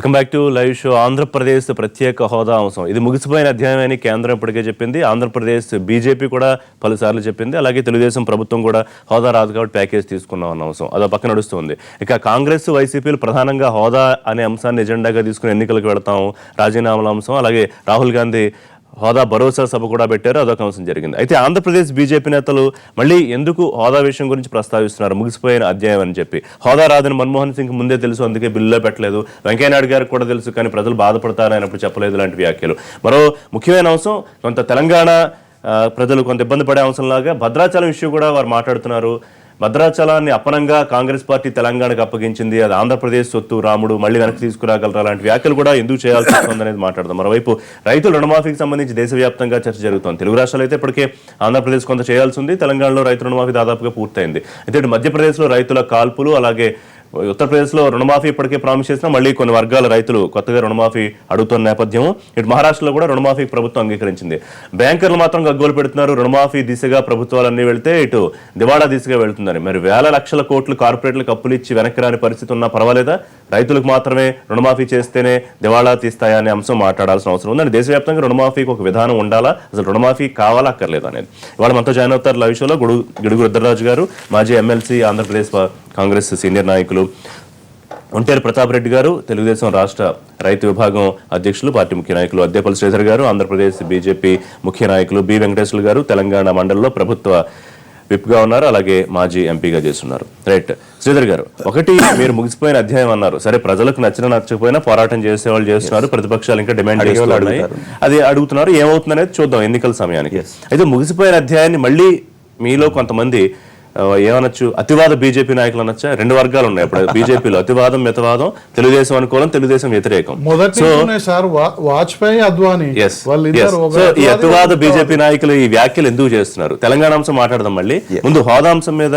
Welcome back to live show. Andhra Pradesh ప్రత్యేక హోదా అంశం ఇది ముగిసిపోయిన అధ్యాయమని కేంద్రం ఇప్పటికే చెప్పింది. ఆంధ్రప్రదేశ్ బీజేపీ కూడా పలుసార్లు చెప్పింది. అలాగే తెలుగుదేశం ప్రభుత్వం కూడా హోదా రాదు కాబట్టి ప్యాకేజ్ తీసుకున్నాం అన్న అంశం అదో పక్క నడుస్తుంది. ఇక కాంగ్రెస్ వైసీపీలు ప్రధానంగా హోదా అనే అంశాన్ని ఎజెండాగా తీసుకుని ఎన్నికలకు వెళతాము, రాజీనామాల అంశం, అలాగే రాహుల్ గాంధీ హోదా భరోసా సభ కూడా పెట్టారు, అదొక అంశం జరిగింది. అయితే ఆంధ్రప్రదేశ్ బీజేపీ నేతలు మళ్ళీ ఎందుకు హోదా విషయం గురించి ప్రస్తావిస్తున్నారు, ముగిసిపోయిన అధ్యాయం అని చెప్పి. హోదా రాదని మన్మోహన్ సింగ్ ముందే తెలుసు, అందుకే బిల్లులో పెట్టలేదు. వెంకయ్యనాయుడు గారికి కూడా తెలుసు, కానీ ప్రజలు బాధపడతారని అయినప్పుడు చెప్పలేదు లాంటి వ్యాఖ్యలు. మరో ముఖ్యమైన అంశం, కొంత తెలంగాణ ప్రజలు కొంత ఇబ్బంది పడే అంశంలాగా భద్రాచలం ఇష్యూ కూడా వారు మాట్లాడుతున్నారు. భద్రాచలాన్ని అప్పనంగా కాంగ్రెస్ పార్టీ తెలంగాణకు అప్పగించింది, అది ఆంధ్రప్రదేశ్ సొత్తు, రాముడు మళ్ళీ వెనక్కి తీసుకురాగలరా లాంటి వ్యాఖ్యలు కూడా ఎందుకు చేయాల్సి వస్తుంది అనేది మాట్లాడదాం. మరోవైపు రైతుల రుణమాఫీకి సంబంధించి దేశవ్యాప్తంగా చర్చ జరుగుతోంది. తెలుగు రాష్ట్రాలు అయితే ఇప్పటికే ఆంధ్రప్రదేశ్ కొంత చేయాల్సి ఉంది, తెలంగాణలో రైతు రుణమాఫీ దాదాపుగా పూర్తయింది. అయితే మధ్యప్రదేశ్లో రైతుల కాల్పులు, అలాగే ఉత్తరప్రదేశ్లో రుణమాఫీ ఇప్పటికే ప్రామిస్ చేసినా మళ్ళీ కొన్ని వర్గాల రైతులు కొత్తగా రుణమాఫీ అడుగుతున్న నేపథ్యం. ఇటు మహారాష్ట్రలో కూడా రుణమాఫీ ప్రభుత్వం అంగీకరించింది. బ్యాంకర్లు మాత్రం గగ్గోలు పెడుతున్నారు, రుణమాఫీ దిశగా ప్రభుత్వాలన్నీ వెళ్తే ఇటు దివాళా దిశగా వెళ్తుందని. మరి వేల లక్షల కోట్లు కార్పొరేట్లకు అప్పులు ఇచ్చి వెనక్కి రాని పరిస్థితి ఉన్నా పర్వాలేదా, రైతులకు మాత్రమే రుణమాఫీ చేస్తేనే దివాళా తీస్తాయా అనే అంశం మాట్లాడాల్సిన అవసరం ఉందని. దేశవ్యాప్తంగా రుణమాఫీకి ఒక విధానం ఉండాలా, అసలు రుణమాఫీ కావాలా అక్కర్లేదా అనేది ఇవాళ మనతో జాయిన్ అవుతారు లైవ్ షోలో గిడుగు రుద్రరాజు గారు, మాజీ ఎమ్మెల్సీ, ఆంధ్రప్రదేశ్ కాంగ్రెస్ సీనియర్ నాయకులు ఒంటేరు ప్రతాప్ రెడ్డి గారు, తెలుగుదేశం రాష్ట్ర రైతు విభాగం అధ్యక్షులు, పార్టీ ముఖ్య నాయకులు అద్దేపల్లి శ్రీధర్ గారు, ఆంధ్రప్రదేశ్ బీజేపీ ముఖ్య నాయకులు బి వెంకటేశ్వర్లు గారు, తెలంగాణ మండలిలో ప్రభుత్వ విప్గా ఉన్నారు, అలాగే మాజీ ఎంపీగా చేస్తున్నారు. రైట్ శ్రీధర్ గారు, ఒకటి మీరు ముగిసిపోయిన అధ్యాయం అన్నారు. సరే, ప్రజలకు నచ్చకపోయినా పోరాటం చేసేవాళ్ళు చేస్తున్నారు, ప్రతిపక్షాలు ఇంకా డిమాండ్ చేస్తున్నాయి, అది అడుగుతున్నారు. ఏమవుతుంది అనేది చూద్దాం ఎన్నికల సమయానికి. అయితే ముగిసిపోయిన అధ్యాయాన్ని మళ్ళీ మీలో కొంతమంది ఏమనొచ్చు, అతివాద బీజేపీ నాయకులు అనొచ్చా? రెండు వర్గాలు ఉన్నాయి ఇప్పుడు బీజేపీలో, అతివాదం మితవాదం, తెలుగుదేశం అనుకూలం, తెలుగుదేశం వ్యతిరేకం. ఈ అతివాద బీజేపీ నాయకులు ఈ వ్యాఖ్యలు ఎందుకు చేస్తున్నారు? తెలంగాణ అంశం మాట్లాడదాం మళ్ళీ. ముందు హోదా అంశం మీద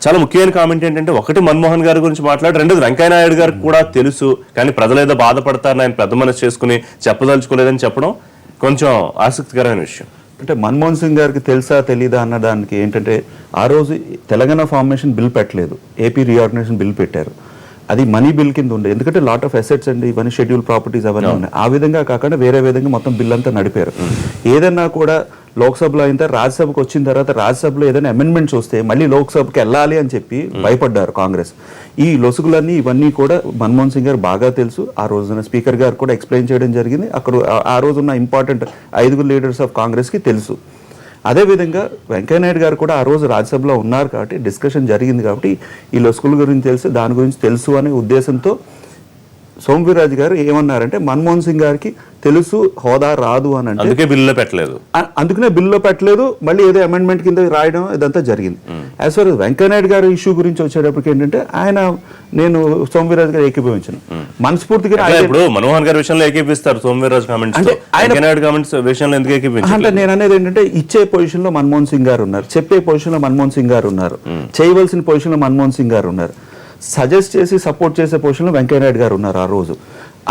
చాలా ముఖ్యమైన కామెంట్ ఏంటంటే, ఒకటి మన్మోహన్ గారి గురించి మాట్లాడి, రెండోది వెంకయ్యనాయుడు గారికి కూడా తెలుసు కానీ ప్రజలు ఏదో బాధపడతారని ఆయన పెద్ద మనసు చేసుకుని చెప్పదలుచుకోలేదని చెప్పడం కొంచెం ఆసక్తికరమైన విషయం. అంటే మన్మోహన్ సింగ్ గారికి తెలుసా తెలీదా అన్న దానికి ఏంటంటే, ఆ రోజు తెలంగాణ ఫార్మేషన్ బిల్ పెట్టలేదు, ఏపీ రీఆర్గనైజేషన్ బిల్ పెట్టారు. అది మనీ బిల్ కింద ఉండే, ఎందుకంటే లాట్ ఆఫ్ అసెట్స్ అండి, ఇవన్నీ షెడ్యూల్ ప్రాపర్టీస్ అవన్నీ ఉన్నాయి. ఆ విధంగా కాకుండా వేరే విధంగా మొత్తం బిల్ అంతా నడిపారు. ఏదన్నా కూడా లోక్సభలో అయిన తర్వాత రాజ్యసభకు వచ్చిన తర్వాత రాజ్యసభలో ఏదైనా అమెండ్మెంట్స్ వస్తే మళ్ళీ లోక్సభకి వెళ్ళాలి అని చెప్పి భయపడ్డారు కాంగ్రెస్. ఈ లొసుగులన్నీ ఇవన్నీ కూడా మన్మోహన్ సింగ్ గారు బాగా తెలుసు. ఆ రోజున స్పీకర్ గారు కూడా ఎక్స్ప్లెయిన్ చేయడం జరిగింది. అక్కడ ఆ రోజున్న ఇంపార్టెంట్ 5 లీడర్స్ ఆఫ్ కాంగ్రెస్కి తెలుసు. అదేవిధంగా వెంకయ్యనాయుడు గారు కూడా ఆ రోజు రాజ్యసభలో ఉన్నారు కాబట్టి డిస్కషన్ జరిగింది కాబట్టి ఈ లొసుగుల గురించి తెలుసు, దాని గురించి తెలుసు అనే ఉద్దేశంతో సోమవీర్రాజు గారు ఏమన్నారంటే, మన్మోహన్ సింగ్ గారికి తెలుసు హోదా రాదు అని అంటే అందుకనే బిల్లులో పెట్టలేదు, మళ్ళీ ఏదో అమెండ్మెంట్ కింద రాయడం ఇదంతా జరిగింది. యాజ్ ఫర్ వెంకయ్యనాయుడు గారు ఇష్యూ గురించి వచ్చేటప్పటికి ఏంటంటే, నేను సోమవీర్రాజు గారు ఏకీభవించను మనస్ఫూర్తిగా. ఇప్పుడు మన్మోహన్ గారి విషయంలో ఏకీపిస్తారు సోమవీర్రాజు కామెంట్స్, అంటే నేను అనేది ఏంటంటే, ఇచ్చే పొజిషన్ లో మన్మోహన్ సింగ్ గారు ఉన్నారు, చెప్పే పొజిషన్ లో మన్మోహన్ సింగ్ గారు ఉన్నారు, చేయవలసిన పొజిషన్ లో మన్మోహన్ సింగ్ గారు ఉన్నారు, సజెస్ట్ చేసి సపోర్ట్ చేసే పొజిషన్లో వెంకయ్యనాయుడు గారు ఉన్నారు ఆ రోజు.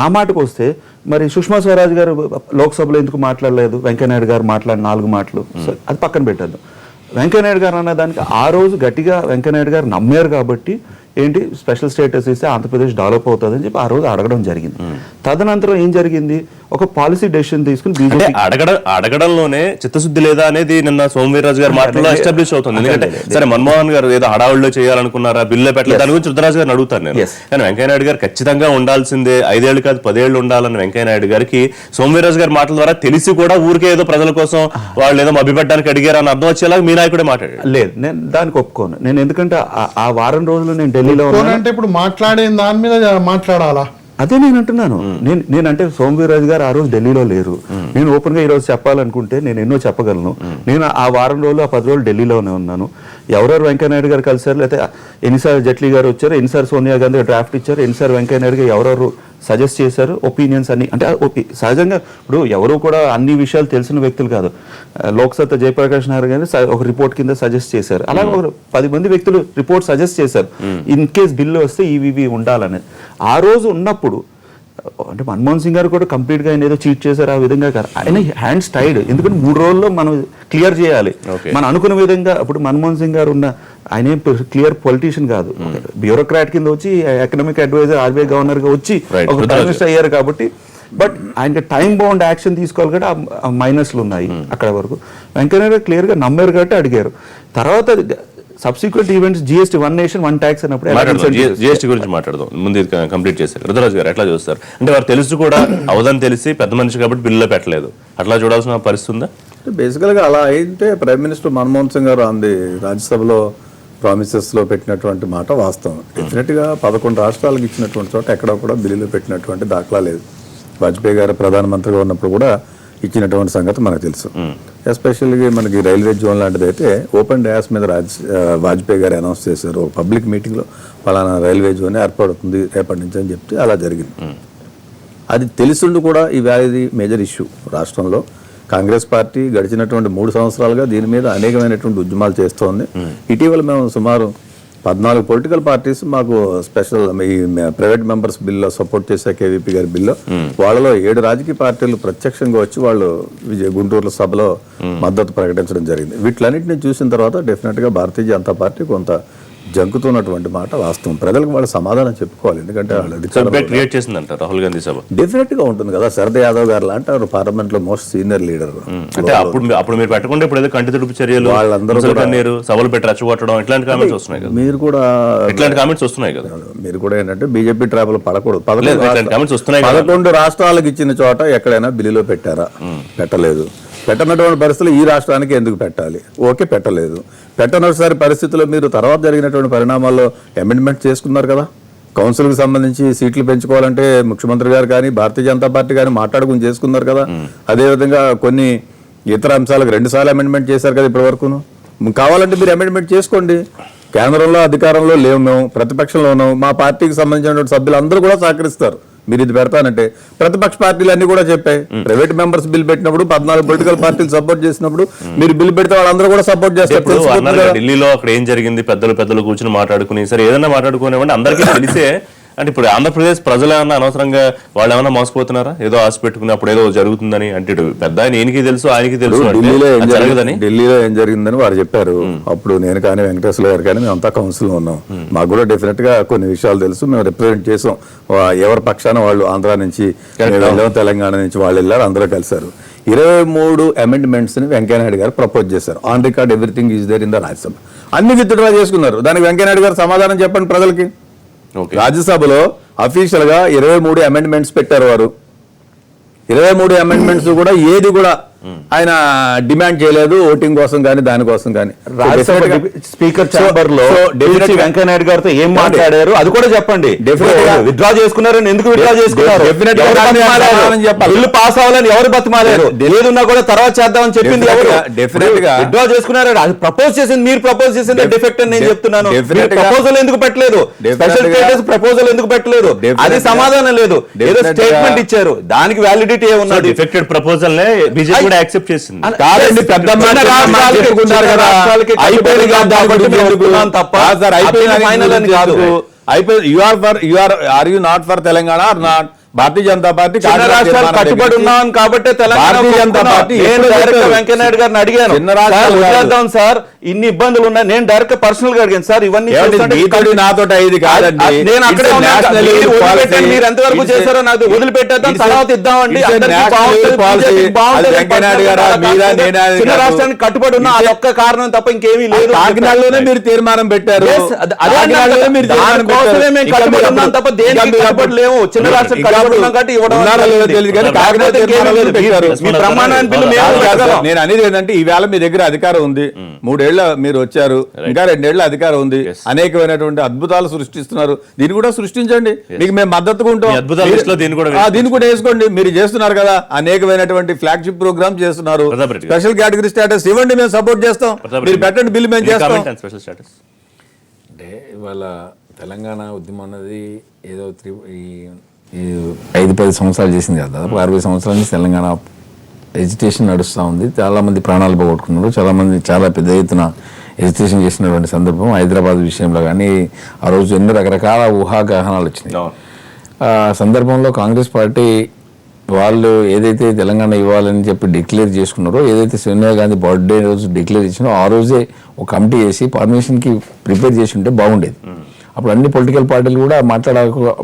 ఆ మాటకు వస్తే మరి సుష్మా స్వరాజ్ గారు లోక్సభలో ఎందుకు మాట్లాడలేదు, వెంకయ్యనాయుడు గారు మాట్లాడిన 4 మాటలు అది పక్కన పెట్టద్దు. వెంకయ్యనాయుడు గారు అన్న దానికి ఆ రోజు గట్టిగా వెంకయ్యనాయుడు గారు నమ్మారు కాబట్టి ఏంటి స్పెషల్ స్టేటస్ ఇస్తే ఆంధ్రప్రదేశ్ డెవలప్ అవుతుందని చెప్పి ఆ రోజు అడగడం జరిగింది. తదనంతరం ఏం జరిగింది, ఒక పాలసీ డెసిషన్ తీసుకుని బీజేపీ అడగడంలోనే చిత్తశుద్ధి లేదా అనేది నిన్న సోమవీర్రాజు గారు మాటల్లో ఎస్టాబ్లిష్ అవుతుంది. ఎందుకంటే సరే, మన్మోహన్ గారు ఏదో హడావుల్లో చేయాలనుకున్నారా, బిల్లు పెట్టలేదు, దాని గురించి రుద్రరాజు గారిని అడుగుతాను నేను. కానీ వెంకయ్యనాయుడు గారు ఖచ్చితంగా ఉండాల్సిందే, 5 ఏళ్ళు కాదు 10 ఏళ్ళు ఉండాలని వెంకయ్యనాయుడు గారికి సోమవీర్రాజు గారి మాటల ద్వారా తెలిసి కూడా ఊరికే ఏదో ప్రజల కోసం వాళ్ళు ఏదో మభ్యపెట్టడానికి అడిగారు అని అర్థం వచ్చేలాగా మీ నాయకుడే మాట్లాడారు. లేదు, నేను దానికి ఒప్పుకోను. నేను ఎందుకంటే ఆ వారం రోజులు నేను ఢిల్లీలో అంటే ఇప్పుడు మాట్లాడిన దాని మీద మాట్లాడాలా, అదే నేను అంటున్నాను. నేనంటే సోమవీర్రాజు గారు ఆ రోజు ఢిల్లీలో లేరు. నేను ఓపెన్ గా ఈ రోజు చెప్పాలనుకుంటే నేను ఎన్నో చెప్పగలను. నేను ఆ వారం రోజులు ఆ 10 రోజులు ఢిల్లీలోనే ఉన్నాను. ఎవరెవరు వెంకయ్యనాయుడు గారు కలిసారు, లేకపోతే ఎన్నిసార్లు జైట్లీ గారు వచ్చారు, ఎన్నిసార్లు సోనియా గాంధీ డ్రాఫ్ట్ ఇచ్చారు, ఎన్నిసార్లు వెంకయ్యనాయుడు గారు ఎవరెవరు సజెస్ట్ చేశారు, ఒపీనియన్స్ అన్ని. అంటే సహజంగా ఇప్పుడు ఎవరు కూడా అన్ని విషయాలు తెలిసిన వ్యక్తులు కాదు. లోక్సత్తా జయప్రకాష్ నారాయణ గారు ఒక రిపోర్ట్ కింద సజెస్ట్ చేశారు. అలాగే ఒక 10 మంది వ్యక్తులు రిపోర్ట్ సజెస్ట్ చేశారు, ఇన్ కేస్ బిల్లు వస్తే ఇవి ఉండాలని. ఆ రోజు ఉన్నప్పుడు అంటే మన్మోహన్ సింగ్ గారు కూడా కంప్లీట్గా ఆయన ఏదో చీట్ చేశారు ఆ విధంగా కాదు, ఆయన హ్యాండ్స్ టైడ్. ఎందుకంటే 3 రోజుల్లో మనం క్లియర్ చేయాలి. మనం అనుకున్న విధంగా అప్పుడు మన్మోహన్ సింగ్ గారు ఉన్న ఆయన ఏం క్లియర్ పొలిటీషియన్ కాదు, బ్యూరోక్రాట్ కింద వచ్చి ఎకనామిక్ అడ్వైజర్ RBI గవర్నర్గా వచ్చి ఒక ప్రైమ్ మినిస్టర్ అయ్యారు కాబట్టి. బట్ ఆయనకి టైం బౌండ్ యాక్షన్ తీసుకోవాలి కాబట్టి ఆ మైనస్లు ఉన్నాయి అక్కడ వరకు. వెంకయ్యనాయుడు క్లియర్గా నమ్మారు కాబట్టి అడిగారు. తర్వాత subsequent events GST 1 nation 1 tax అన్నప్పుడు GST గురించి మాట్లాడదాం. ముందు కంప్లీట్ చేశారు రుద్రరాజు గారు, ఎట్లా చూస్తారు? అంటే వారు తెలుసు కూడా అవదని తెలిసి పెద్ద మనిషి కాబట్టి బిల్లులో పెట్టలేదు, అట్లా చూడాల్సిన పరిస్థితి ఉందా? బేసికల్గా అలా అయితే ప్రైమ్ మినిస్టర్ మన్మోహన్ సింగ్ గారు అంది రాజ్యసభలో ప్రామిసెస్లో పెట్టినటువంటి మాట వాస్తవం. డెఫినెట్గా 11 రాష్ట్రాలకు ఇచ్చినటువంటి చోట ఎక్కడ కూడా బిల్లులో పెట్టినటువంటి దాఖలా లేదు. వాజ్పేయి గారు ప్రధానమంత్రిగా ఉన్నప్పుడు కూడా ఇచ్చినటువంటి సంగతి మనకు తెలుసు. ఎస్పెషల్గా మనకి రైల్వే జోన్ లాంటిది అయితే ఓపెన్ డయాస్ మీద వాజ్పేయి గారు అనౌన్స్ చేశారు పబ్లిక్ మీటింగ్లో, ఫలానా రైల్వే జోన్ ఏర్పడుతుంది రేపటి నుంచి అని చెప్తే అలా జరిగింది. అది తెలిసిండు కూడా ఇవాళ మేజర్ ఇష్యూ రాష్ట్రంలో. కాంగ్రెస్ పార్టీ గడిచినటువంటి 3 సంవత్సరాలుగా దీని మీద అనేకమైనటువంటి ఉద్యమాలు చేస్తోంది. ఇటీవల మేము సుమారు 14 పొలిటికల్ పార్టీస్ మాకు స్పెషల్ ఈ ప్రైవేట్ మెంబర్స్ బిల్లో సపోర్ట్ చేసే KVP గారి బిల్లో, వాళ్ళలో 7 రాజకీయ పార్టీలు ప్రత్యక్షంగా వచ్చి వాళ్ళు గుంటూరు సభలో మద్దతు ప్రకటించడం జరిగింది. వీటిలన్నింటినీ చూసిన తర్వాత డెఫినెట్గా భారతీయ జనతా పార్టీ కొంత జంకుతున్నటువంటి మాట వాస్తవం. ప్రజలకు వాళ్ళు సమాధానం చెప్పుకోవాలి. ఎందుకంటే క్రియేట్ చేసిందంట రాహుల్ గాంధీ సభ. డెఫినెట్ గా ఉంటుంది కదా. శరద్ యాదవ్ గారు లాంటి పార్లమెంట్ లో మోస్ట్ సీనియర్ లీడర్. అంటే అప్పుడు మీరు పెట్టకుండా ఇప్పుడు ఏదో కంటి తుడుపు చర్యలు, వాళ్ళందరూ సభలు పెట్టి రచ్చగొట్టడం ఇట్లాంటి కామెంట్స్ వస్తున్నాయి కదా. మీరు కూడా ఇట్లాంటి కామెంట్స్ వస్తున్నాయి కదా. మీరు కూడా ఏంటంటే బీజేపీ ట్రాప్ లో పడకూడదు. 11 రాష్ట్రాలకు ఇచ్చిన చోట ఎక్కడైనా బిల్లులో పెట్టారా? పెట్టలేదు. పెట్టనటువంటి పరిస్థితులు ఈ రాష్ట్రానికి ఎందుకు పెట్టాలి? ఓకే, పెట్టలేదు. పెట్టనసారి పరిస్థితుల్లో మీరు తర్వాత జరిగినటువంటి పరిణామాల్లో అమెండ్మెంట్ చేసుకున్నారు కదా. కౌన్సిల్కి సంబంధించి సీట్లు పెంచుకోవాలంటే ముఖ్యమంత్రి గారు కానీ భారతీయ జనతా పార్టీ కానీ మాట్లాడుకుని చేసుకున్నారు కదా. అదేవిధంగా కొన్ని ఇతర అంశాలకు 2 సార్లు అమెండ్మెంట్ చేశారు కదా ఇప్పటి వరకును. కావాలంటే మీరు అమెండ్మెంట్ చేసుకోండి. కేంద్రంలో అధికారంలో లేవు, మేము ప్రతిపక్షంలో ఉన్నాం, మా పార్టీకి సంబంధించినటువంటి సభ్యులు అందరూ కూడా సహకరిస్తారు మీరు ఇది పెడతానంటే. ప్రతిపక్ష పార్టీలు అన్ని కూడా చెప్పాయి. ప్రైవేట్ మెంబర్స్ బిల్ పెట్టినప్పుడు 14 పొలిటికల్ పార్టీలు సపోర్ట్ చేసినప్పుడు మీరు బిల్ పెడితే వాళ్ళందరూ కూడా సపోర్ట్ చేస్తారు. ఢిల్లీలో అక్కడ ఏం జరిగింది పెద్దలు కూర్చొని మాట్లాడుకుని సరే ఏదైనా మాట్లాడుకునేవ్వండి, అందరికీ తెలిసే. అంటే ఇప్పుడు ఆంధ్రప్రదేశ్ ప్రజలు ఏమన్నా అనవసరంగా వాళ్ళు ఏమన్నా మోసపోతున్నారా? ఏదో ఆశ పెట్టుకుని అప్పుడు ఏదో జరుగుతుందని అంటే పెద్ద ఆయనకి తెలుసు, ఆయనకి తెలుసు. ఢిల్లీలో ఏం జరిగిందని వారు చెప్పారు. అప్పుడు నేను కానీ వెంకటేశ్వర గారు కానీ మేమంతా కౌన్సిల్ ఉన్నాం. మాకు కూడా డెఫినెట్ గా కొన్ని విషయాలు తెలుసు. మేము రిప్రజెంట్ చేసాం. ఎవరి పక్షాన వాళ్ళు ఆంధ్ర నుంచి తెలంగాణ నుంచి వాళ్ళు వెళ్ళారు, అందరూ కలిశారు. 23 అమెండ్మెంట్స్ ని వెంకయ్యనాయుడు గారు ప్రపోజ్ చేశారు. On record everything is there in the Rajya Sabha. అన్ని విత్డ్రా చేసుకున్నారు. దానికి వెంకయ్యనాయుడు గారు సమాధానం చెప్పండి ప్రజలకి. రాజ్యసభలో అఫీషియల్ గా 23 అమెండ్మెంట్స్ పెట్టారు వారు. 23 అమెండ్మెంట్స్ కూడా ఏది కూడా ఆయన డిమాండ్ చేయలేదు ఓటింగ్ కోసం కానీ దానికోసం కానీ. స్పీకర్ ఛాంబర్ లో వెంకయ్యనాయుడు గారితో ఏం మాట్లాడారు అది కూడా చెప్పండి. విత్డ్రా చేసుకున్నారని ఎందుకు విత్డ్రా చేసుకున్నారు? బిల్లు పాస్ అవ్వాలని ఎవరు బతిమాలేరు? ఏదున్నా కూడా తర్వాత చేద్దామని చెప్పింది ఎవరు? డెఫినెట్ గా విత్డ్రా చేసుకున్నారు. అది ప్రపోజ్ చేసింది మీరు, ప్రపోజ్ చేసింది డిఫెక్ట్ అని నేను చెప్తున్నాను. ప్రపోజల్ ఎందుకు పెట్టలేదు? స్పెషల్ స్టేటస్ ప్రపోజల్ ఎందుకు పెట్టలేదు? అది సమాధానం లేదు. ఏదో స్టేట్మెంట్ ఇచ్చారు, దానికి వ్యాలిడిటీ ఏమున్నది? డిఫెక్టెడ్ ప్రపోజల్ నే బీజేపీ కూడా యాక్సెప్ట్ చేసింది. భారతీయ జనతా పార్టీ కట్టుబడి ఉన్నాను కాబట్టి వెంకయ్యనాయుడు గారిని అడిగాను, వదిలేద్దాం సార్ ఇన్ని ఇబ్బందులు ఉన్నాయి. నేను డైరెక్ట్ పర్సనల్ గా అడిగాను సార్ ఇవన్నీ నాతో ఇది కాదండి. నేను అక్కడే మీరు ఎంతవరకు చేశారో నాకు వదిలిపెట్టేద్దాం, తర్వాత ఇద్దామండి. చిన్న రాష్ట్రానికి కట్టుబడి ఉన్న అది ఒక్క కారణం తప్ప ఇంకేమీ లేదు. కాకినాడలోనే మీరు తీర్మానం పెట్టారు. దానికోసమే మేము కట్టుబడి ఉన్నాం తప్ప దేనికి కట్టుబడి లేవు. చిన్న రాష్ట్రం నేను అనేది ఏంటంటే ఈవేళ మీ దగ్గర అధికారం ఉంది, 3 ఏళ్ల మీరు వచ్చారు, ఇంకా 2 ఏళ్ల అధికారం ఉంది, అనేకమైనటువంటి అద్భుతాలు సృష్టిస్తున్నారు. దీన్ని కూడా సృష్టించండి, మీకు మేము మద్దతుగా ఉంటాం. దీన్ని కూడా వేసుకోండి. మీరు చేస్తున్నారు కదా అనేకమైనటువంటి ఫ్లాగ్షిప్ ప్రోగ్రామ్ చేస్తున్నారు. స్పెషల్ కేటగిరీ స్టేటస్ ఇవ్వండి, మేము సపోర్ట్ చేస్తాం. మీరు పెట్టండి, బిల్లు మేము చేస్తాం. అంటే ఇవాళ తెలంగాణ ఉద్యమం అన్నది ఏదో ఈ 5-10 సంవత్సరాలు చేసింది కదా. దాదాపు 60 సంవత్సరాల నుంచి తెలంగాణ ఎజిటేషన్ నడుస్తూ ఉంది. చాలామంది ప్రాణాలు పోగొట్టుకున్నారు, చాలామంది చాలా పెద్ద ఎత్తున ఎజిటేషన్ చేసినటువంటి సందర్భం హైదరాబాద్ విషయంలో కానీ ఆ రోజు ఎన్నో రకరకాల ఊహాగాహనాలు వచ్చినాయి. సందర్భంలో కాంగ్రెస్ పార్టీ వాళ్ళు ఏదైతే తెలంగాణ ఇవ్వాలని చెప్పి డిక్లేర్ చేసుకున్నారో, ఏదైతే సోనియా గాంధీ బర్త్డే రోజు డిక్లేర్ చేసినారో ఆ రోజే ఒక కమిటీ చేసి పర్మిషన్కి ప్రిపేర్ చేసి ఉంటే బాగుండేది. అప్పుడు అన్ని పొలిటికల్ పార్టీలు కూడా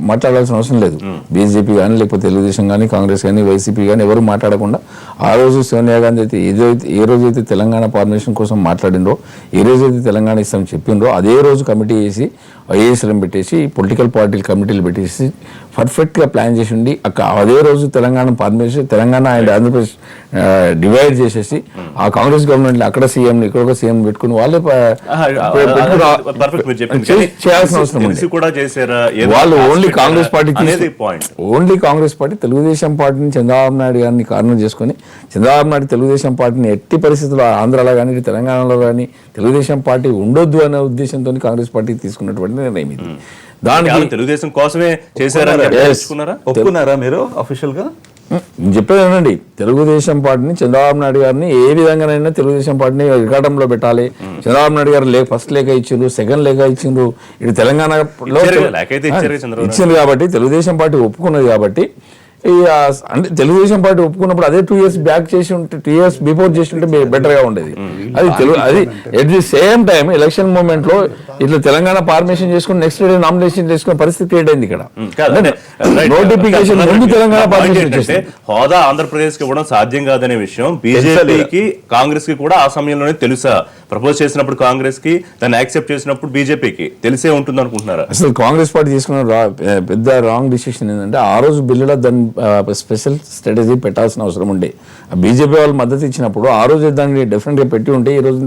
మాట్లాడాల్సిన అవసరం లేదు. బీజేపీ కానీ, లేకపోతే తెలుగుదేశం కానీ, కాంగ్రెస్ కానీ, వైసీపీ కానీ ఎవరు మాట్లాడకుండా ఆ రోజు సోనియా గాంధీ అయితే ఏ రోజైతే తెలంగాణ పర్మిషన్ కోసం మాట్లాడిండ్రో, ఏ రోజైతే తెలంగాణ ఇస్తామని చెప్పిండ్రో అదే రోజు కమిటీ చేసి ఐఏఎస్లను పెట్టేసి పొలిటికల్ పార్టీలు కమిటీలు పెట్టేసి పర్ఫెక్ట్గా ప్లాన్ చేసి ఉండి అదే రోజు Telangana permission, Telangana and Andhra Pradesh divide చేసేసి ఆ కాంగ్రెస్ గవర్నమెంట్ అక్కడ సీఎం ఇక్కడ ఒక సీఎం పెట్టుకుని వాళ్ళే చేయాల్సిన అవసరం ఉంది. వాళ్ళు ఓన్లీ కాంగ్రెస్ పార్టీ తెలుగుదేశం పార్టీని చంద్రబాబు నాయుడు గారిని కారణం చేసుకొని చంద్రబాబు నాయుడు తెలుగుదేశం పార్టీని ఎట్టి పరిస్థితుల్లో ఆంధ్రాలో కానీ తెలంగాణలో కానీ తెలుగుదేశం పార్టీ ఉండొద్దు అనే ఉద్దేశంతో కాంగ్రెస్ పార్టీ తీసుకున్నటువంటి నిర్ణయం ఇది. దానికి తెలుగుదేశం కోసమే ఒప్పుకున్నారా మీరు అఫీషియల్ గా? చెప్పేదేనండి, తెలుగుదేశం పార్టీని చంద్రబాబు నాయుడు గారిని ఏ విధంగానైనా తెలుగుదేశం పార్టీని విఘాటంలో పెట్టాలి. చంద్రబాబు నాయుడు గారు ఫస్ట్ లేఖ ఇచ్చిండ్రు, సెకండ్ లేఖ ఇచ్చిండ్రు, ఇటు తెలంగాణలో ఇచ్చింది కాబట్టి తెలుగుదేశం పార్టీ ఒప్పుకున్నది కాబట్టి అంటే తెలుగుదేశం పార్టీ ఒప్పుకున్నప్పుడు అదే 2 years బ్యాక్ చేసి ఉంటే 2 years బిఫోర్ చేసి ఉంటే బెటర్ గా ఉండేది. అది at the same time election moment లో ఇట్లా తెలంగాణ పర్మిషన్ చేసుకుని నెక్స్ట్ డే నామినేషన్ చేసుకునే పరిస్థితి క్రియేట్ అయింది. ఇక్కడ నోటిఫికేషన్ ముందు తెలంగాణ పర్మిషన్ చేస్తే హోదా ఆంధ్రప్రదేశ్ కి ఇవ్వడం సాధ్యం కాదనే విషయం బీజేపీకి కాంగ్రెస్ కి కూడా ఆ సమయంలోనే తెలుసా? ప్రపోజ్ చేసినప్పుడు కాంగ్రెస్ కి, దాన్ని యాక్సెప్ట్ చేసినప్పుడు బీజేపీకి తెలిసే ఉంటుంది అనుకుంటున్నారా? అసలు కాంగ్రెస్ పార్టీ తీసుకున్న పెద్ద రాంగ్ డిసిషన్ ఏంటంటే ఆ రోజు బిల్లులో దాన్ని స్పెషల్ స్ట్రాటజీ పెట్టాల్సిన అవసరం ఉండే. బీజేపీ వాళ్ళు మద్దతు ఇచ్చినప్పుడు ఆ రోజు దాన్ని డెఫినెట్గా పెట్టి ఉంటే ఈ రోజు